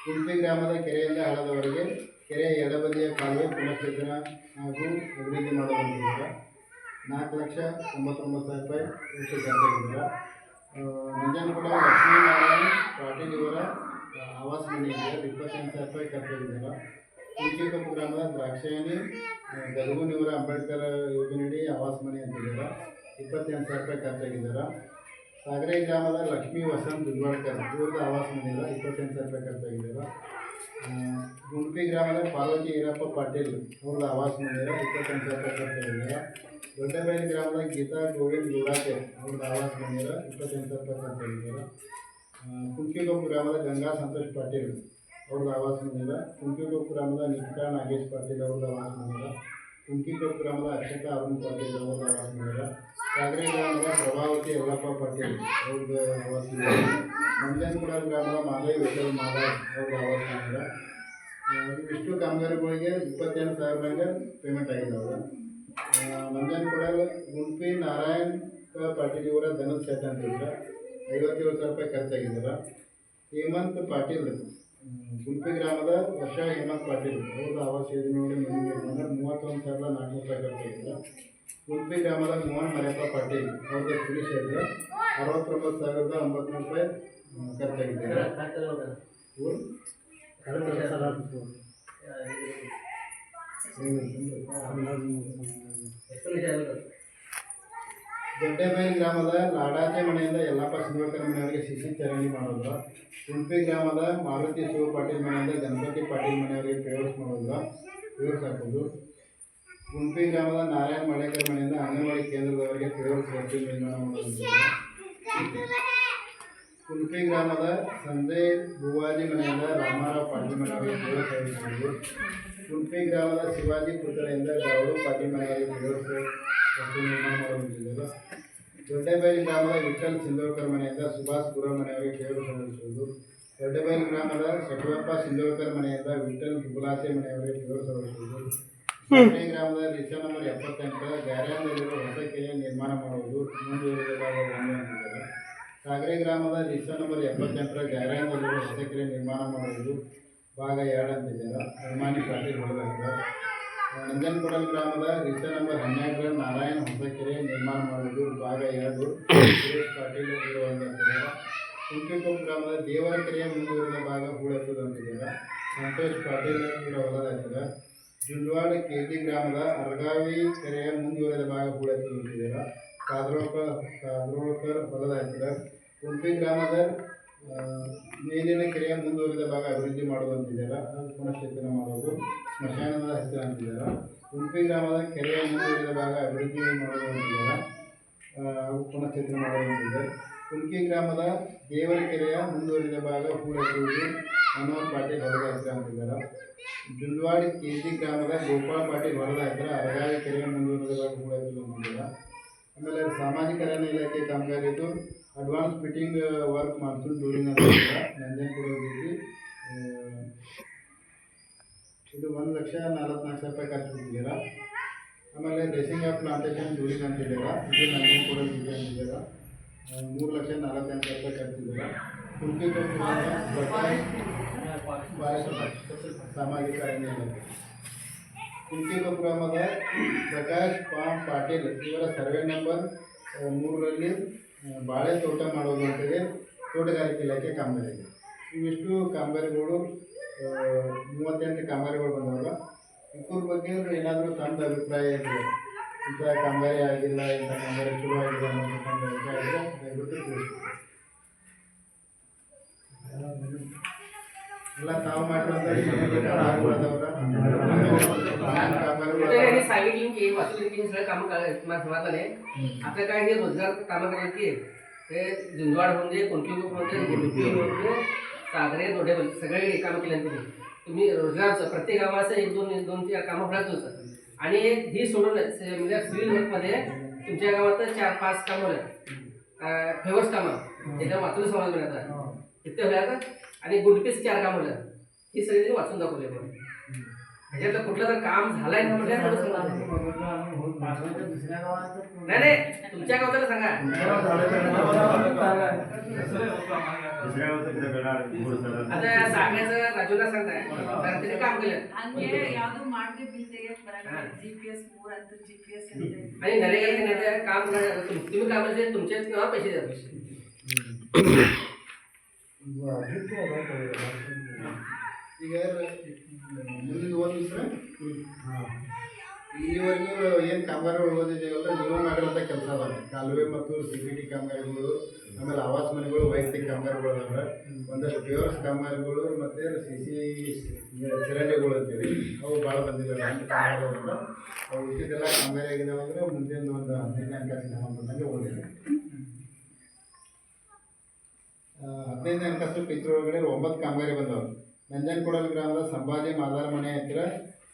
ಗುಂಪಿ ಗ್ರಾಮದ ಕೆರೆಯಿಂದ ಆಳದವರೆಗೆ ಕೆರೆಯ ಎಡಬದಿಯ ಕಾಲುವೆ ಪುನಶ್ಚೇತನ ಹಾಗೂ ಅಭಿವೃದ್ಧಿ ಮಾಡೋದಂತಿದ್ದಾರೆ. 4,99,000 ವೆಚ್ಚ ಖರ್ಚಾಗಿದ್ದಾರೆ. ನಂಜನಗೂಡ ಲಕ್ಷ್ಮೀನಾರಾಯಣ ಪಾಟೀಲ್ ಇವರ ಆವಾಸ ಮನೆಯಿಂದ 28,000 ಖರ್ಚಾಗಿದ್ದಾರೆ. ಕುಂಚಿಕೊಪ್ಪ ಗ್ರಾಮದ ದ್ರಾಕ್ಷಾಯಣಿ ಗದಗುನಿವರ ಅಂಬೇಡ್ಕರ್ ಯೋಜನೆಯಡಿ ಆವಾಸ ಮನೆ ಅಂತಿದ್ದಾರೆ. 28,000 ಖರ್ಚಾಗಿದ್ದಾರೆ. ಸಾಗರೆ ಗ್ರಾಮದ ಲಕ್ಷ್ಮೀ ವಸಂತ್ ದುಡ್ವಾಡ್ಕರ್ ಇವ್ರದ್ದು ಆವಾಸ ಮನೆಯಿಂದ 28,000 ಖರ್ಚಾಗಿದ್ದಾರೆ. ಗುಂಪಿ ಗ್ರಾಮದ ಪಾರ್ವತಿ ಈರಪ್ಪ ಪಾಟೀಲ್ ಅವ್ರದ್ದು ಆವಾಸ ಮನೆಯಿಂದ 28,000 ಖರ್ಚಾಗಿದ್ದಾರೆ. ದೊಡ್ಡಬೈಲು ಗ್ರಾಮದ ಗೀತಾ ಗೋವಿಂದ್ ಗುಡಾಕೆ ಅವ್ರದ್ದು ಆವಾಸ ಮನೆಯಿಂದ 28,000 ಖರ್ಚಾಗಿದ್ದಾರೆ. ಕುಂಕಿಗೊಪ್ಪ ಗ್ರಾಮದ ಗಂಗಾ ಸಂತೋಷ್ ಪಾಟೀಲ್ ಅವ್ರದ್ದು ಆವಾಸ ಮನೆಯಿಂದ. ಕುಂಕಿಗೊಪ್ಪ ಗ್ರಾಮದ ನಿಖಿತಾ ನಾಗೇಶ್ ಪಾಟೀಲ್ ಅವ್ರದ್ದು ಆವಾಸ ಮನೆಯಿಂದ. ಕುಂಕಿಗೊಪ್ಪ ಗ್ರಾಮದ ಅಕ್ಷತಾ ಅರುಣ್ ಪಾಟೀಲ್ ಅವ್ರದ್ದು ಆವಾಸ ಮನೆಯಿಂದ. ಸಾಗರೆ ಗ್ರಾಮದ ಪ್ರಭಾವತಿ ಯಲ್ಲಪ್ಪ ಪಾಟೀಲ್ ಅವ್ರದ್ದು ಆವಾಸ ಮನೆಯಿಂದ. ನಂಜನಗೂಡ ಗ್ರಾಮದ ಮಾಲೈ ವಿಠಲ್ ಮಾಲಾಜ್ ಅವ್ರದ್ದು ಆವಾಸ ಮನೆಯಿಂದ. ಇವಿಷ್ಟು ಕಾಮಗಾರಿಗಳಿಗೆ 28,000 ಪೇಮೆಂಟ್ ಆಗಿದ್ದಾವೆ. ನಂಜನಗೂಡ ಗುಂಪಿ ನಾರಾಯಣ್ ಪಾಟೀಲ್ ಇವರ ದನದ ಸೆಟ್ ಅಂತ ಇದ್ರೆ 57,000 ಖರ್ಚಾಗಿದ್ದಾರೆ. ಹೇಮಂತ್ ಪಾಟೀಲ್ ಗುಂಪಿ ಗ್ರಾಮದ ವರ್ಷ ಹೇಮಂತ್ ಪಾಟೀಲ್ ಅವ್ರದ್ದು ಆವಾಸ ಯೋಜನೆ ಮನೆ ನಿರ್ಮಾಣ 31,400 ಖರ್ಚಾಗಿದ್ದಾರೆ. ಗುಂಪಿ ಗ್ರಾಮದ ಮೋಹನ್ ಮರೆಯಪ್ಪ ಪಾಟೀಲ್ ಅವ್ರದ್ದು ಪುಲಿಸ್ ಇದ್ರೆ 69,900 ಖರ್ಚಾಗಿದ್ದಾರೆ. ಊರು? ದೊಡ್ಡಬೈಲ್ ಗ್ರಾಮದ ಲಾಡಾಜೆ ಮನೆಯಿಂದ ಯಲ್ಲಪ್ಪ ಸಿಂಧೋಳ್ಕರ್ ಮನೆಯವರಿಗೆ ಸಿಸಿ ಚರಂಡಿ ಮಾಡೋದು. ಕುಂಪಿ ಗ್ರಾಮದ ಮಾರುತಿ ಶಿವ ಪಾಟೀಲ್ ಮನೆಯಿಂದ ಗಣಪತಿ ಪಾಟೀಲ್ ಮನೆಯವರಿಗೆ ಪೇವರ್ಸ್ ಮಾಡೋದು, ಪೇವರ್ಸ್ ಹಾಕೋದು. ಕುಂಪಿ ಗ್ರಾಮದ ನಾರಾಯಣ ಮಳೇಕರ್ ಮನೆಯಿಂದ ಅಂಗನವಾಡಿ ಕೇಂದ್ರದವರಿಗೆ ಪೇವರ್ಸ್ ವ್ಯವಸ್ಥೆ ನಿರ್ಮಾಣ ಮಾಡೋದು. ಕುಂಪಿ ಗ್ರಾಮದ ಸಂಜಯ್ ಬುವಾಜಿ ಮನೆಯಿಂದ ರಾಮಾರಾವ್ ಪಾಟೀಲ್ ಮನೆಯವರಿಗೆ ಪೇವರ್ಸ್ ಆಗಿರುವುದು. ಕುಂಪಿ ಗ್ರಾಮದ ಶಿವಾಜಿ ಪುತ್ರೆಯಿಂದ ಗೌರವ್ ಪಾಟೀಲ್ ಮನೆಯವರಿಗೆ ಪೇವರ್ಸ್ ವ್ಯವಸ್ಥೆ ನಿರ್ಮಾಣ ಮಾಡುತ್ತಿದ್ದರು. ದೊಡ್ಡಬೈಲು ಗ್ರಾಮದ ವಿಠಲ್ ಸಿಂಧೋಳ್ಕರ್ ಮನೆಯಿಂದ ಸುಭಾಷ್ ಗುರ ಮನೆಯವರಿಗೆ ಪೇವರ್ಸ್ ಹೊರಡಿಸುವುದು. ದೊಡ್ಡಬೈಲು ಗ್ರಾಮದ ಶಟವಪ್ಪ ಸಿಂಧೋಳ್ಕರ್ ಮನೆಯಿಂದ ವಿಠಲ್ ಗುಲಾಸೆ ಮನೆಯವರಿಗೆ ಪೇವರ್ಸ್ ಹೊರಡಿಸುವುದು. ಸಾಗರೆ ಗ್ರಾಮದ ರಿಕ್ಷಾ ನಂಬರ್ 78 ಗ್ಯಾರೇಜ್ನಲ್ಲಿರುವ ಹೊಸ ಕೆರೆ ನಿರ್ಮಾಣ ಮಾಡುವುದು ಮುಂದುವರಿದ ಭಾಗ 1 ಅಂತಿದ್ದಾರೆ. ಸಾಗರೆ ಗ್ರಾಮದ ರಿಕ್ಷಾ ನಂಬರ್ 78 ಗ್ಯಾರೇಜ್ನಲ್ಲಿರುವ ಹೊಸ ಕೆರೆ ನಿರ್ಮಾಣ ಮಾಡುವುದು ಭಾಗ 2 ಅಂತಿದ್ದಾರೆ. ಅರ್ಮಾನಿ ಪಾಟೀಲ್ ಹೊರಡಿದ್ದಾರೆ. ನಂಜನಗೂಡಲ್ ಗ್ರಾಮದ ರಿಕ್ಷಾ ನಂಬರ್ 12 ನಾರಾಯಣ ಹೊಸ ಕೆರೆ ನಿರ್ಮಾಣ ಮಾಡುವುದು ಭಾಗ 2 ಸುರೇಶ್ ಪಾಟೀಲ್ ಇರುವಂತಿದ್ದಾರೆ. ಕುಂಕಿಕೊಪ್ಪ ಗ್ರಾಮದ ದೇವರ ಕೆರೆಯ ಮುಂದುವರಿದ ಭಾಗ ಹೂಳೆತ್ತುವುದು ಅಂತಿದ್ದಾರೆ. ಸಂತೋಷ್ ಪಾಟೀಲ್ ಇವರ ಹೊಲದಾಗ್ತದೆ. ಜುಂಡವಾಡ ಕೆಜಿ ಗ್ರಾಮದ ಅರ್ಗಾವಿ ಕೆರೆಯ ಮುಂದುವರೆದ ಭಾಗ ಹೂಳೆತ್ತುವುದು ಅಂತಿದ್ದಾರೆ. ಕಾದ್ರೋಳ್ಕರ್ ಹೊಲದಾಗ್ತದೆ. ಕುಂಪಿ ಗ್ರಾಮದ ಮೇಲಿನ ಕೆರೆಯ ಮುಂದುವರಿದ ಭಾಗ ಅಭಿವೃದ್ಧಿ ಮಾಡುವಂತಿದ್ದಾರೆ, ಪುನಶ್ಚೇತನ ಮಾಡುವುದು. ಸ್ಮಶಾನದ ಹತ್ತಿರ ಅಂತಿದ್ದಾರೆ. ಕುಂಪಿ ಗ್ರಾಮದ ಕೆರೆಯ ಮುಂದುವರಿದ ಭಾಗ ಅಭಿವೃದ್ಧಿ ಮಾಡುವಂತಿದ್ದಾರೆ, ಪುನಶ್ಚೇತನ ಮಾಡುವಂತಿದೆ. ಕುಂಕಿ ಗ್ರಾಮದ ದೇವರ ಕೆರೆಯ ಮುಂದುವರಿದ ಭಾಗ ಹೂಳೆತ್ತುವುದು ಮನೋಹರ್ ಪಾಟೀಲ್ ಹೊಲದ ಹತ್ತಿರ ಅಂತಿದ್ದಾರೆ. ಜುಂಡವಾಡಿ ಕೆಜಿ ಗ್ರಾಮದ ಗೋಪಾಲ್ ಪಾಟೀಲ್ ಹೊಲದ ಹತ್ತಿರ ಅರಗಾವಿ ಕೆರೆಯ ಮುಂದುವರಿದ ಭಾಗ ಹೂಳೆತ್ತುವುದು ಅಂತಿದ್ದಾರೆ. ಆಮೇಲೆ ಸಾಮಾಜಿಕ ಕಲ್ಯಾಣ ಇಲಾಖೆ ಕಾಮಗಾರಿದ್ದು ಅಡ್ವಾನ್ಸ್ ಫಿಟ್ಟಿಂಗ್ ವರ್ಕ್ ಮಾಡ್ತೀನಿ ಡ್ಯೂರಿಂಗ್ ಅಂತ ನಂಜನಗೂಡು ರೀತಿ ಇದು 1,44,000 ಖರ್ಚು ಬಿಟ್ಟಿದ್ದೀರಾ. ಆಮೇಲೆ ಡ್ರೆಸ್ಸಿಂಗ್ ಆಫ್ ಪ್ಲಾಂಟೇಶನ್ ಡ್ಯೂರಿಂಗ್ ಅಂತಿದ್ದೀರಾ, ಇದು ನಂಜನಗೂಡು ರೀತಿ ಅಂತಿದ್ದೀರಾ. 3,48,000 ಖರ್ಚಿದ್ದೀರಾ. ಕುಂಕಿ ಸಾಮಾಜಿಕ ಕಲ್ಯಾಣ ಇಲಾಖೆ. ಕುಂಕಿಗೊಪ್ಪ ಗ್ರಾಮದ ಪ್ರಕಾಶ್ ಪಾಟೀಲ್ ಇವರ ಸರ್ವೆ ನಂಬರ್ 3ರಲ್ಲಿ ಬಾಳೆ ತೋಟ ಮಾಡೋದು ಅಂತೇಳಿ ತೋಟಗಾರಿಕೆ ಇಲಾಖೆ ಕಾಮಗಾರಿ. ಇವಿಷ್ಟು ಕಾಮಗಾರಿಗಳು 38 ಕಾಮಗಾರಿಗಳು ಬಂದವಾಗ ಇವ್ರ ಬಗ್ಗೆ ಏನಾದರೂ ತಮ್ಮದು ಅಭಿಪ್ರಾಯ ಇದೆ, ಇಂಥ ಕಾಮಗಾರಿ ಆಗಿಲ್ಲ, ಇಂಥ ಕಾಮಗಾರಿ ಶುರು ಆಗಿಲ್ಲ ಅನ್ನೋದು ಅಭಿಪ್ರಾಯ ಇದ್ದರೆ ದಯವಿಟ್ಟು ತಿಳಿಸಿ. ಎಲ್ಲ ತಾವು ಮಾಡಿರುವಂಥ सांगितलं की वास्तविक सगळं कामं मला समाधान आहे. आता काय हे रोजगार कामं करायची ते झुंजवाड होऊन दे, कोणकीगोप होऊन दे, गुडपी होऊन दे, सागरे दोडे सगळे कामं केल्यानंतर तुम्ही रोजगारचं प्रत्येक गावाचं 1-2-3 कामं होणारच. आणि ही सोडून म्हणजे सिव्हिल वर्कमध्ये तुमच्या गावात 4-5 कामं फेवर्स कामं त्याच्या वाचून समाज मिळतात तिथे होणार. आणि गुडपीस 4 कामं ही सगळी त्यांनी वाचून दाखवले. पण ह्याच्यातलं कुठलं तर काम झालंय ना म्हटलं नाही तुमच्या गावाला सांगा. आता सांगायचं राजूला सांगताय त्याने काम केलं ಹಂಗೆ ಯಾವುದು ಮಾಡಿದ್ರೆ ಬಿಲ್ ತೆಗಿಯಕ್ಕೆ ಬರಲ್ಲ. GPS 3 ಅಂತ GPS ಅಂತ आणि नरेगा काम तुम्ही काम तुमचे पैसे द्या. ಈಗ ಮುಂದಿನ ಓದಿದ್ರೆ ಇಲ್ಲಿವರೆಗೂ ಏನು ಕಾಮಗಾರಿಗಳು ಓದಿದ್ದೀವಲ್ಲ, ನೀವು ಮಾಡಿರೋಂಥ ಕೆಲಸ ಅದಾವೆ. ಕಾಲುವೆ ಮತ್ತು CPT ಕಾಮಗಾರಿಗಳು, ಆಮೇಲೆ ಆವಾಸ ಮನೆಗಳು, ವೈಯಕ್ತಿಕ ಕಾಮಗಾರಿಗಳು ಅದಾವೆ. ಒಂದಷ್ಟು ಪೇವರ್ಸ್ ಕಾಮಗಾರಿಗಳು ಮತ್ತು CC ಚರಂಡಿಗಳು ಅಂತೇಳಿ ಅವು ಭಾಳ ಬಂದಿದ್ದಾವೆ. ಅಂತ ಕಾಮಗಾರಿಗಳು ಅವು ಉಳಿದೆಲ್ಲ ಕಾಮಗಾರಿ ಆಗಿದ್ದಾವೆ ಅಂದರೆ ಮುಂದಿನ ಒಂದು 15ನೇ ಹಣಕಾಸಿನ ಬಂದಂಗೆ ಓದಿದೆ. 15ನೇ ಹಣಕಾಸು ಪಿಕ್ಚರ್ ಒಳಗಡೆ 9 ಕಾಮಗಾರಿ ಬಂದವು. ನಂಜನಗೂಡಲ್ ಗ್ರಾಮದ ಸಂಭಾಜಿ ಮಾದಾರ ಮನೆ ಹತ್ತಿರ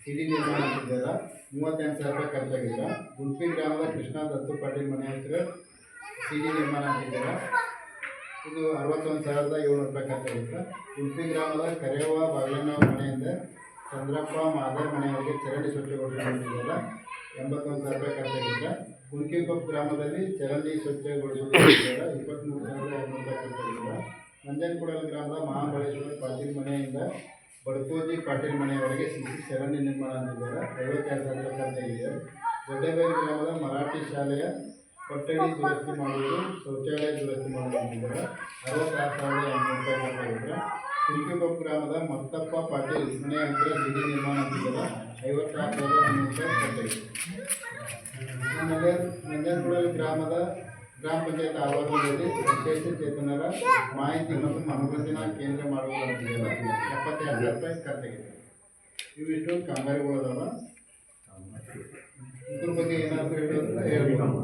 CD ನಿರ್ಮಾಣ ಅಂತಿದ್ದಾರೆ, 38,000 ಖರ್ಚಾಗಿಲ್ಲ. ಗುಂಪಿ ಗ್ರಾಮದ ಕೃಷ್ಣ ದತ್ತು ಪಾಟೀಲ್ ಮನೆ ಹತ್ತಿರ CD ನಿರ್ಮಾಣ ಅಂತಿದ್ದಾರೆ, ಇದು 61,700 ಖರ್ಚಾಗಿತ್ತು. ಗುಂಪಿ ಗ್ರಾಮದ ಕರೇವ ಬಾಗಿಲಣ್ಣ ಮನೆಯಿಂದ ಚಂದ್ರಪ್ಪ ಮಾದಾರ್ ಮನೆಯವರಿಗೆ ಚರಂಡಿ ಸ್ವಚ್ಛಗೊಳಿಸಿದ್ದಾರೆ, 81,000 ಖರ್ಚಾಗಿತ್ತು. ಕುಂಕಿಕೊಪ್ಪ ಗ್ರಾಮದಲ್ಲಿ ಚರಂಡಿ ಸ್ವಚ್ಛಗೊಳಿಸುತ್ತಿದ್ದಾರೆ, 23,500 ಖರ್ಚಾಗಿಲ್ಲ. ನಂಜನಗೂಡಲ್ ಗ್ರಾಮದ ಮಹಾಬಳೇಶ್ವರ ಪಾಟೀಲ್ ಮನೆಯಿಂದ ಬಡಕೋಜಿ ಪಾಟೀಲ್ ಮನೆಯವರೆಗೆ CC ಚರಂಡಿ ನಿರ್ಮಾಣ ಅಂತಿದ್ದಾರೆ, 52,000 ಖರ್ಚಾಗಿದೆ. ದೊಡ್ಡಬೈಲು ಗ್ರಾಮದ ಮರಾಠಿ ಶಾಲೆಯ ಕೊಠಡಿ ದುರಸ್ತಿ ಮಾಡುವುದು, ಶೌಚಾಲಯ ದುರಸ್ತಿ ಮಾಡುವುದು ಅಂತಿದ್ದಾರೆ. 66,800 ಕುಲ್ಕಿಕೊಪ್ಪ ಗ್ರಾಮದ ಮತ್ತಪ್ಪ ಪಾಟೀಲ್ ಮನೆ ಹತ್ತಿರ ಬೀದಿ ನಿರ್ಮಾಣ ಅಂತಿದ್ದಾರೆ. 56,800 ಕೊಠಡಿ. ಆಮೇಲೆ ನಂಜನಗೂಡು ಗ್ರಾಮ ಪಂಚಾಯತ್ ಆವರಣದಲ್ಲಿ ವಿಶೇಷ ಚೇತನರ ಮಾಹಿತಿ ಮತ್ತು ಮನೋರಂಜನಾ ಕೇಂದ್ರ ಮಾಡುವುದು ಅಂತಿದ್ದಾರೆ. 72,000 ರೂಪಾಯಿ ಖರ್ಚಾಗಿದೆ. ಇವಿಷ್ಟು ಕಾಮಗಾರಿಗಳು ಅದಾವ. ಇದ್ರ ಬಗ್ಗೆ ಏನಾದರೂ ಹೇಳ್ಬೋದು.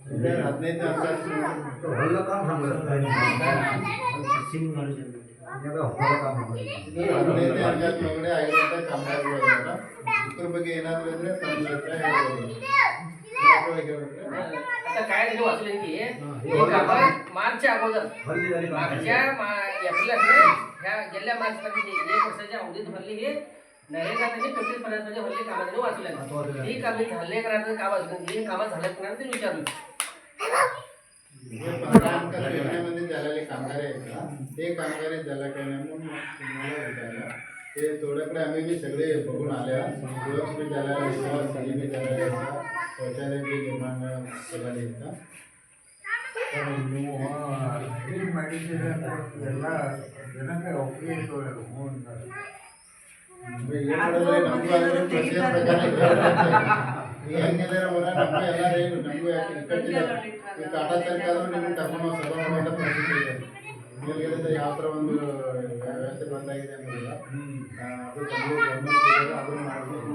15 ಅಂದಾಜು 15 ಅಂದಾಜು ಒಳಗಡೆ ಆಗಿರುವಂಥ ಕಾಮಗಾರಿಗಳು ಅದಾವ. ಇದ್ರ ಬಗ್ಗೆ ಏನಾದರೂ ಇದ್ರೆ ತಮ್ಮ ಹತ್ರ ಹೇಳ್ಬೋದು. आता काय झालं वाचलं की मार्च अगोदर मार्चच्या एप्रिल ह्या गेल्या मार्चमध्ये 1 वर्षाच्या अवधीत भरली हे नरेगा त्यांनी 25% भरली कामांनी वाचलं. ही कामे झाले का काम ही कामं झाल्यात का ते विचारलं. योजनेमध्ये झालेले कामगार आहेत का ते कामगार झाला काय म्हणून तुम्हाला विचारलं. ते थोड्याकडे आम्ही बी सगळे बघून आल्या. दिवस बी झालेला सगळी बी झालेला शौचालय बी निर्माण केलेले आहेत. ಏನು ಮಾಡಿದ್ದೀರಿ ಎಲ್ಲ ಜನಕ್ಕೆ ಒಪ್ಪಿಗೆ ಏನು ಮಾಡಿದ್ರೆ ನಮಗೂ ಅದ್ರ ಪ್ರಶ್ನೆ ಪ್ರಕಾರ ಹೆಂಗಿದಾರೆ ಅವರ ನಮ್ಮ ಎಲ್ಲರೂ ಏನು ನಮಗೂ ಯಾಕೆ ಕಟ್ಟಿಲ್ಲ. ಈ ಕಾಟಾ ಸರ್ಕಾರರು ನಿಮಗೆ ಕರ್ಕೊಂಡು ಸಭಾ ಮಾಡುವಂಥ ಪರಿಸ್ಥಿತಿ ಇದೆ. ಮೇಲ್ಗಡೆ ಯಾವ ಥರ ಒಂದು ವ್ಯವಸ್ಥೆ ಬಂದಾಗಿದೆ ಅನ್ನೋದಿಲ್ಲ. ಅದು ಗಮನಿಸಿದ್ರೆ ಅದನ್ನು ಮಾಡಬೇಕು.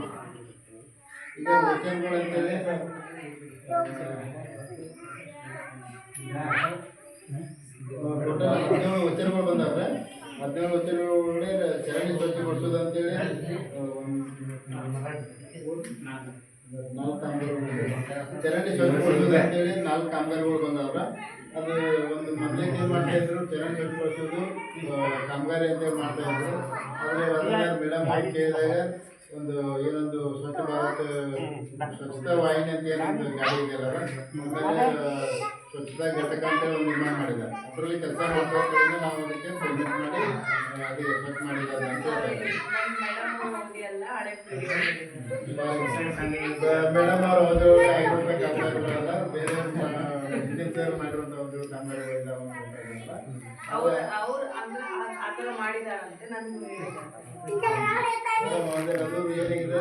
ಈಗ ವಚನಗಳು ಅಂತೇಳಿ ಟೋಟಲ್ 17 ವಚನಗಳು ಬಂದಾವೆ. 17 ವಚನಗಳ ಒಳಗಡೆ ಚರಂಡಿ ಸ್ವಚ್ಛಗೊಳಿಸೋದು ಅಂತೇಳಿ 4 ಕಾಮಗಾರಿಗಳು ಚರಂಡಿ ಸ್ವಚ್ಛಗೊಳಿಸೋದು ಅಂತೇಳಿ 4 ಕಾಮಗಾರಿಗಳು ಬಂದವ್ರ. ಅದು ಒಂದು ಮೊದಲಿಗೆ ಏನು ಮಾಡ್ತಾ ಇದ್ರು, ಚರಂಡಿ ಸ್ವಚ್ಛಗೊಳಿಸೋದು ಕಾಮಗಾರಿ ಅಂತೇಳಿ ಮಾಡ್ತಾ ಇದ್ರು. ಆದರೆ ಅದನ್ನ ಮೇಡಮ್ ಮಾಡಿ ಕೇಳಿದಾಗ ಒಂದು ಏನೊಂದು ಸ್ವಚ್ಛ ಭಾರತ್ ಸ್ವಚ್ಛತಾ ವಾಹಿನಿ ಅಂತ ಏನೊಂದು ಗಾಡಿ ಇದೆಯಲ್ಲ, ಆಮೇಲೆ ಸ್ವಚ್ಛತಾ ಘಟಕ ಅಂತ ಒಂದು ನಿರ್ಮಾಣ ಮಾಡಿದ್ದಾರೆ. ಅದರಲ್ಲಿ ಕೆಲಸ ಮಾಡ್ತಾ ಇದ್ದರಿಂದ ನಾವು ಅದಕ್ಕೆ ಪೇಮೆಂಟ್ ಮಾಡಿ ಅದೇ ಸ್ವಚ್ಛ ಮಾಡಿದ್ದಾರೆ ಅಂತ ಹೇಳ್ತಾರೆ. ಮೇಡಮ್ ಅವರು ಒಂದು 5 ರೂಪಾಯಿ ಕಾಮಗಾರಿಗಳಲ್ಲ, ಬೇರೆ ಇಂಜಿನ್ ಸರ್ ಮಾಡಿರುವಂಥ ಒಂದು ಕಾಮಗಾರಿಗಳಿದ್ದಾವೆ ಅಂತ ಅದು ಏನಾಗಿದೆ,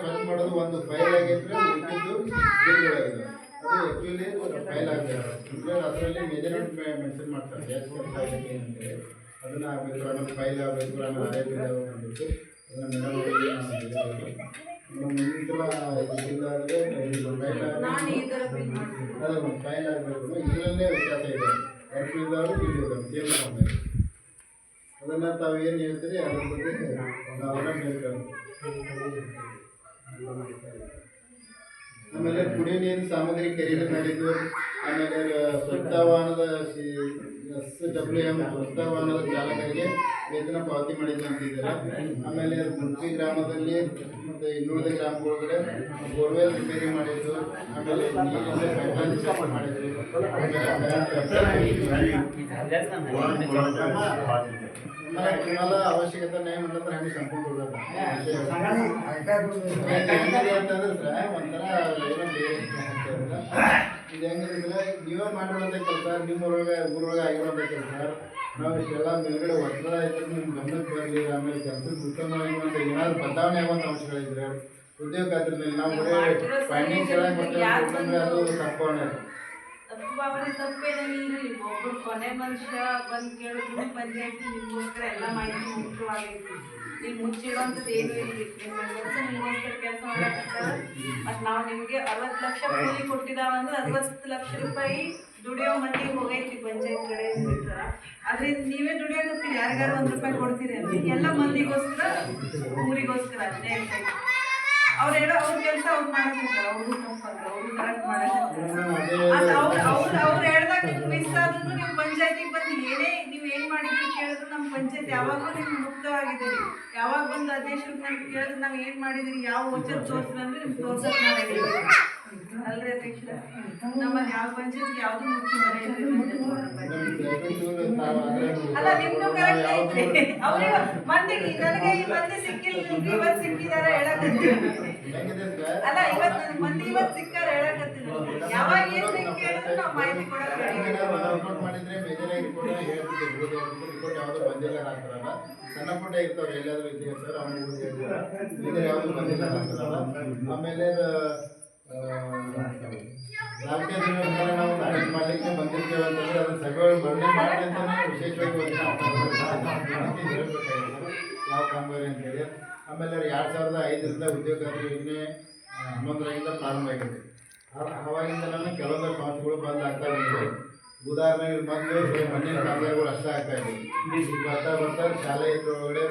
ಸ್ವಚ್ಛ ಮಾಡೋದು ಒಂದು ಫೈಲ್ ಆಗಿದ್ರೆ ಉಳಿದಿದ್ದು ಬಿಲ್ಗಳಾಗಿದೆ. ಅದು ಆ್ಯಕ್ಚುಲಿ ಫೈಲ್ ಆಗಬೇಕು. ಅಂದರೆ ಅದರಲ್ಲಿ ಮೆಜರ್ಮೆಂಟ್ ಮೆನ್ಷನ್ ಮಾಡ್ತಾರೆ ಎಷ್ಟು ಕೆಲಸ ಆಗಿದೆ ಅಂತೇಳಿ. ಅದನ್ನು ಆಗಬೇಕು, ಆಮೇಲೆ ಫೈಲ್ ಆಗಬೇಕು, ಆಮೇಲೆ ಅದೇ ಬಿಲ್ ಆಗಬೇಕು. ಅದನ್ನು ಮುಂದಿನ ಇಲ್ಲ ಆದರೆ ಅದು ಫೈಲ್ ಆಗಬೇಕು. ಇದರಲ್ಲೇ ವ್ಯತ್ಯಾಸ ಇದೆ. ವರ್ಕ್ ಇದ್ದವರು ಇಲ್ಲಿ ಸೇಮ್ ಮಾಡಬೇಕು. ಅದನ್ನು ತಾವು ಏನು ಹೇಳ್ತೀರಿ ಅದ್ರ ಬಗ್ಗೆ ನಾವೆಲ್ಲ ಹೇಳ್ತೇವೆ. ಆಮೇಲೆ ಕುಡಿಯುವ ನೀರಿನ ಸಾಮಗ್ರಿ ಖರೀದಿ ಮಾಡಿದ್ದು, ಆಮೇಲೆ ಸ್ವಚ್ಛವಾಹನದ SWM ಸ್ವಚ್ಛವಾಹನದ ಚಾಲಕರಿಗೆ ವೇತನ ಪಾವತಿ ಮಾಡಿದ್ದು ಅಂತಿದ್ದಾರೆ. ಆಮೇಲೆ ಮುನ್ಸಿ ಗ್ರಾಮದಲ್ಲಿ ಮತ್ತು ಇನ್ನುಳಿದ ಗ್ರಾಮಗಳೊಳಗಡೆ ಬೋರ್ವೆಲ್ ರಿಪೇರಿ ಮಾಡಿದ್ದು, ಆಮೇಲೆ ನೀರಿನ ಪೈಪ್ಲೈನ್ ಮಾಡಿದ್ದು, तुम्हाला आवश्यकता नाही म्हटलं तर आम्ही संपून ठेवलं ಅಂತಂದ್ರೆ ಸರ್ ಒಂಥರ ಏನೋ ಬೇರೆ ಇದು ಹೆಂಗಿದ್ರೆ ನೀವೇ ಮಾಡಿರುವಂಥ ಕೆಲಸ ಊರೊಳಗೆ ಆಗಿರುವಂಥ ಕೆಲಸ ನಾವು ಇಷ್ಟೆಲ್ಲ ಮೇಲ್ಗಡೆ ಒತ್ತಡ ಇದ್ರೆ ನಿಮ್ಮ ಗಮನಕ್ಕೆ ಬರಲಿ. ಆಮೇಲೆ ಕೆಲಸಕ್ಕೆ ಉತ್ತಮವಾಗಿರುವಂಥ ಏನಾದ್ರು ಬದಲಾವಣೆ ಆಗುವಂಥ ಅಂಶಗಳಿದ್ರೆ ಉದ್ಯೋಗ ಖಾತ್ರಿ ನಾವು ಬರೀ ಫೈನಾನ್ಸ್ ಹೇಳಕ್ಕೆ ಬರ್ತೇವೆ ಅದು ತಪ್ಪು. ತಪ್ಪೇನಲ್ಲಿ ಇರಲಿ, ಒಬ್ಬರು ಕೊನೆ ಮನುಷ್ಯ ಬಂದು ಕೇಳಿದ್ರು ಪಂಚಾಯತಿ ನಿಮಗೋಸ್ಕರ ಎಲ್ಲ ಮಾಹಿತಿ ಮುಖ್ಯವಾಗೈತಿ. ನೀವು ಮುಚ್ಚಿಡುವಂಥದ್ದು ಏನು ಇರಲಿ, ನಿಮ್ಮ ಕೆಲಸ ನಿಮಗೋಸ್ಕರ ಕೆಲಸ ಮಾಡಕ್ಕಾಗಲ್ಲ. ಮತ್ತು ನಾವು ನಿಮಗೆ 60 ಲಕ್ಷ ಕೂಲಿ ಕೊಟ್ಟಿದ್ದಾವಂದ್ರೆ 60 ಲಕ್ಷ ರೂಪಾಯಿ ದುಡಿಯೋ ಮಂದಿಗೆ ಹೋಗೈತಿ ಪಂಚಾಯತ್ ಕಡೆಯಿಂದ. ಅದರಿಂದ ನೀವೇ ದುಡಿಯೋಕತ್ತೀರಿ, ಯಾರಿಗಾರು 1 ರೂಪಾಯಿ ಕೊಡ್ತೀರಿ ಅಂತ. ಎಲ್ಲ ಮಂದಿಗೋಸ್ಕರ, ಊರಿಗೋಸ್ಕರ ಅಷ್ಟೇ ಇರ್ತೈತಿ. ಅವ್ರ ಕೆಲಸ ಅವ್ರು ಮಾಡಕ್ಕಾಗಲ್ಲ, ಅವ್ರಿಗೂ ತಪ್ಪಲ್ಲ, ಅವ್ರು ಕರೆಕ್ಟ್ ಮಾಡಕ್ಕಾಗಲ್ಲ. ಅವ್ರು ಹೇಳ್ದಾಗ ನಿಮ್ಗೆ ಮಿಸ್ ಆದ್ರೂ ನೀವು ಪಂಚಾಯತಿಗೆ ಬಂದು ನೀವು ಏನ್ ಮಾಡಿದ್ರಿ ಕೇಳಿದ್ರು ನಮ್ಮ ಪಂಚಾಯತ್ ಯಾವಾಗಲೂ ನಿಮ್ಗೆ ಮುಕ್ತವಾಗಿದ್ದೀರಿ. ಯಾವಾಗ ಬಂದು ಅಧ್ಯಕ್ಷರು ನಮ್ಗೆ ಕೇಳಿದ್ರೆ ನಾವು ಏನ್ ಮಾಡಿದಿರಿ, ಯಾವ ವಚನ ತೋರಿಸಿದ್ರೆ ನಿಮ್ಗೆ ತೋರ್ಸಕ್ ಮಾಡಿದ್ದೀವಿ. ಅಲ್ರಿ ಅಧ್ಯಕ್ಷರ ನಮ್ಮಲ್ಲಿ ಯಾವ ಪಂಚಾಯತ್ಗೆ ಯಾವ್ದು ಮುಖ್ಯ ಬರ ಅಲ್ಲ ನಿಮ್ದು ಕರೆಕ್ಟ್ ಐತ್ರಿ ಅವ್ರಿಗೆ ಮಂದಿಗೆ ನನಗೆ ಈ ಮಂದಿ ಸಿಕ್ಕಿಲ್ಲ ಇವತ್ತು ಸಿಕ್ಕಿದಾರ ಹೇಳಕತ್ತೀನಿ ಅಲ್ಲ ಇವತ್ತು ನನ್ನ ಮಂದಿ ಇವತ್ತು ಸಿಕ್ಕಾರ ಹೇಳಕತ್ತೀನಿ ಯಾವಾಗ ಏನ್ ಬೇಕು ಕೇಳಿದ್ರು ನಾವು ಮಾಹಿತಿ ಕೊಡಕ್ಕೆ ರಿಪೋರ್ಟ್ ಮಾಡಿದ್ರೆ ಬೇಜಾರಾಗಿ ರಿಪೋರ್ಟ್ ಹೇಳ್ತಿದ್ದೆ ರಿಪೋರ್ಟ್ ಯಾವುದು ಬಂದಿಲ್ಲ ಅಂತಾರಲ್ಲ ಸಣ್ಣ ಪುಟ್ಟ ಇರ್ತಾವೆ ಎಲ್ಲಾದ್ರೂ ಇದೆಯಾ ಸರ್ ಅವ್ನಿಗೆ ಯಾವುದು ಬಂದಿಲ್ಲ ಅಂತಾರಲ್ಲ ಆಮೇಲೆ ನಾಲ್ಕೈದು ದಿನ ಮೇಲೆ ನಾವು ಆಡಿಟ್ ಮಾಡಲಿಕ್ಕೆ ಬಂದಿರ್ತೇವೆ ಅಂತಂದ್ರೆ ಅದನ್ನ ಸಭೆಗಳು ಬರ್ಣೆ ಮಾಡಿ ಅಂತಾನೆ ವಿಶೇಷವಾಗಿ ಹೇಳ್ಬೇಕಾಗಿತ್ತು ಯಾವ ಕಾಮಗಾರಿ ಅಂತೇಳಿ ಆಮೇಲೆ 2005ರಿಂದ ಉದ್ಯೋಗ ಖಾತ್ರಿ ಯೋಜನೆ 11ರಿಂದ ಪ್ರಾರಂಭ ಆಗಿದೆ ಅವಾಗಿಂದ ನಾನು ಕೆಲವೊಂದು ಸಂಸ್ಥೆಗಳು ಬಂದ್ ಆಗ್ತಾ ಬಂದಿದೆ ಉದಾಹರಣೆಗೆ ಮೊದಲು ಮಣ್ಣಿನ ಕಾಮಗಾರಿಗಳು ಅಷ್ಟೇ ಆಗ್ತಾ ಇದ್ವಿ ಈಗ ಬರ್ತಾ ಬರ್ತಾ ಶಾಲೆ ಒಳಗಡೆ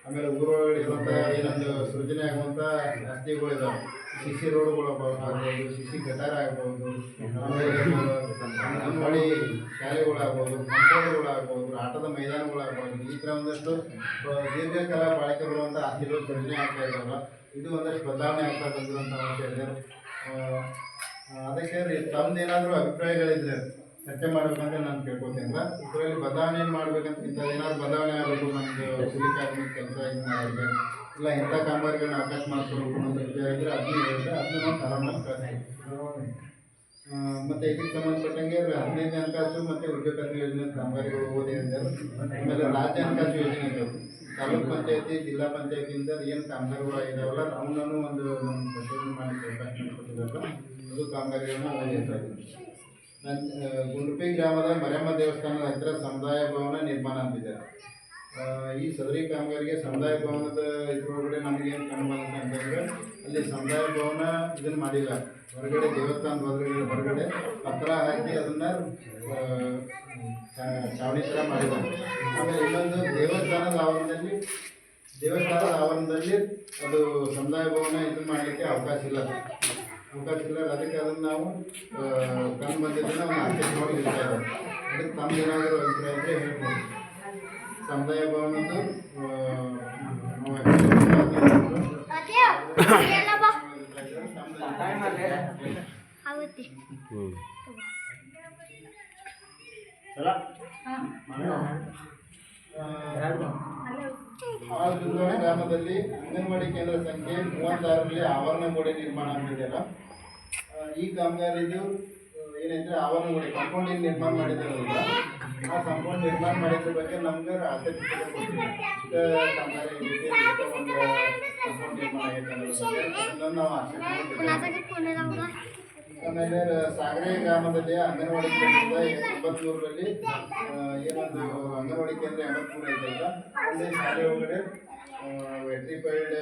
ಆಮೇಲೆ ಊರೊಳಗಡೆ ಇರುವಂಥ ಏನೊಂದು ಸೃಜನೆ ಆಗುವಂಥ ರಸ್ತೆಗಳು ಇದಾವೆ ಸಿಸಿ ರೋಡ್ಗಳು ಆಗ್ಬೋದು ಸಿಸಿ ಗಟಾರ ಆಗ್ಬೋದು ಆಮೇಲೆ ಅಂಗನವಾಡಿ ಶಾಲೆಗಳಾಗ್ಬೋದು ಕಾಂಪೌಂಡ್ಗಳಾಗ್ಬೋದು ಆಟದ ಮೈದಾನಗಳಾಗ್ಬೋದು ಈ ಥರ ಒಂದಷ್ಟು ದೀರ್ಘಕಾಲ ಬಾಳಿಕೆ ಬರುವಂಥ ಆಸ್ತಿಗಳು ಸೃಜನೆ ಆಗ್ತಾ ಇದ್ದಾವಲ್ಲ ಇದು ಒಂದಷ್ಟು ಬದಲಾವಣೆ ಆಗ್ತಾ ಬಂದಿರುವಂಥ ಅಂಶ ಇದೆ ಅದಕ್ಕೆ ತಮ್ಮದೇನಾದರೂ ಅಭಿಪ್ರಾಯಗಳಿದ್ರೆ ಚರ್ಚೆ ಮಾಡ್ಬೇಕಂತ ನಾನು ಕೇಳ್ಕೊತೀನಿ ಇದರಲ್ಲಿ ಬದಲಾವಣೆ ಏನು ಮಾಡ್ಬೇಕಂತ ಏನಾದ್ರು ಬದಲಾವಣೆ ಆಗಬೇಕು ನಮ್ಮದು ಕೂಲಿ ಕಾರ್ಮಿಕ ಕೆಲಸ ಇದು ಮಾಡೋರಿಗೆ ಇಲ್ಲ ಇಂಥ ಕಾಮಗಾರಿಗಳನ್ನ ಅವಕಾಶ ಮಾಡಿಕೊಡ್ಬೇಕು ಅಂತ ವಿಚಾರ ಇದ್ದರೆ ಅದನ್ನ ಹೇಳಿದ್ರೆ ಅದನ್ನ ನಾವು ತರಾಮಾಗಿ ಕಳಿಸ್ತೀವಿ ಮತ್ತು ಇದಕ್ಕೆ ಸಂಬಂಧಪಟ್ಟಂಗೆ 15ನೇ ಹಣಕಾಸು ಮತ್ತು ಉದ್ಯೋಗ ಖಾತ್ರಿ ಯೋಜನೆ ಕಾಮಗಾರಿಗಳು ಓದಿದ್ದಾರೆ ಆಮೇಲೆ ರಾಜ್ಯ ಹಣಕಾಸು ಯೋಜನೆ ಇದ್ದಾವೆ ತಾಲೂಕು ಪಂಚಾಯತಿ ಜಿಲ್ಲಾ ಪಂಚಾಯತಿಯಿಂದ ಏನು ಕಾಮಗಾರಿಗಳು ಆಗಿದಾವಲ್ಲ ಅವನನ್ನು ಒಂದು ನಮ್ಮ ಪರಿಶೋಧನೆ ಮಾಡಲಿಕ್ಕೆ ಅವಕಾಶ ಮಾಡಿಕೊಟ್ಟಿದ್ದಾರೆ ಅದು ಕಾಮಗಾರಿಗಳನ್ನ ಓದಿರ್ತಾ ಇದ್ದೀವಿ ಗುಂಡ್ಪಿ ಗ್ರಾಮದ ಮರೆಯಮ್ಮ ದೇವಸ್ಥಾನದ ಹತ್ತಿರ ಸಮುದಾಯ ಭವನ ನಿರ್ಮಾಣ ಅಂತಿದ್ದಾರೆ ಈ ಸದರಿ ಕಾಮಗಾರಿಗೆ ಸಮುದಾಯ ಭವನದ ಇದ್ರೊಳಗಡೆ ನಮಗೇನು ಕಂಡು ಬಂದಿದೆ ಅಂತಂದರೆ ಅಲ್ಲಿ ಸಮುದಾಯ ಭವನ ಇದನ್ನು ಮಾಡಿಲ್ಲ ಹೊರಗಡೆ ದೇವಸ್ಥಾನದ ಹೊರಗಡೆ ಪತ್ರ ಹಾಕಿ ಅದನ್ನು ಚಾವಣಿ ಥರ ಮಾಡಿದ್ದಾರೆ ಆಮೇಲೆ ಇನ್ನೊಂದು ದೇವಸ್ಥಾನದ ಆವರಣದಲ್ಲಿ ಅದು ಸಮುದಾಯ ಭವನ ಇದನ್ನು ಮಾಡಲಿಕ್ಕೆ ಅವಕಾಶ ಇಲ್ಲ ಅದಕ್ಕೆ ಅದನ್ನು ನಾವು ಕಂಡು ಬಂದಿದ್ದನ್ನು ನಾವು ಆಚರಣೆ ಮಾಡಿ ಇರ್ತಾ ಇದ್ದಾರೆ ಅದಕ್ಕೆ ತಮ್ಮದೇನಾದರೂ ಅಭಿಪ್ರಾಯ ಇದ್ದರೆ ಹೇಳ್ಬೋದು ಸಮುದಾಯ ಭವನದ್ದು ಗ್ರಾಮದಲ್ಲಿ ಅಂಗನವಾಡಿ ಕೇಂದ್ರ ಸಂಖ್ಯೆ 36ರಲ್ಲಿ ಆವರಣ ಗೋಡೆ ನಿರ್ಮಾಣ ಆಗಿದೆಯಲ್ಲ ಈ ಕಾಮಗಾರಿದು ಏನೈತೆ ಆವರಣ ಗೋಡೆ ಕಾಂಪೌಂಡಿಂಗ್ ನಿರ್ಮಾಣ ಮಾಡಿದಾರಲ್ಲ ಆ ಕಾಂಪೌಂಡ್ ನಿರ್ಮಾಣ ಮಾಡಿದ್ರ ಬಗ್ಗೆ ನಮ್ಗೆ ಆಸಕ್ತಿ ಕಾಮಗಾರಿ ಒಂದು ಕಾಂಪೌಂಡ್ ನಿರ್ಮಾಣ ಆಗೈತೆ ನಾವು ಆಸಕ್ತಿ ಆಮೇಲೆ ಸಾಗರೆ ಗ್ರಾಮದಲ್ಲಿ ಅಂಗನವಾಡಿ ಕೇಂದ್ರದ 83ರಲ್ಲಿ ಏನೊಂದು ಅಂಗನವಾಡಿ ಕೇಂದ್ರ 83 ಐತಲ್ಲ ಅಲ್ಲಿ ಶಾಲೆ ಒಳಗಡೆ ವೆಟ್ರಿಫೈಡ್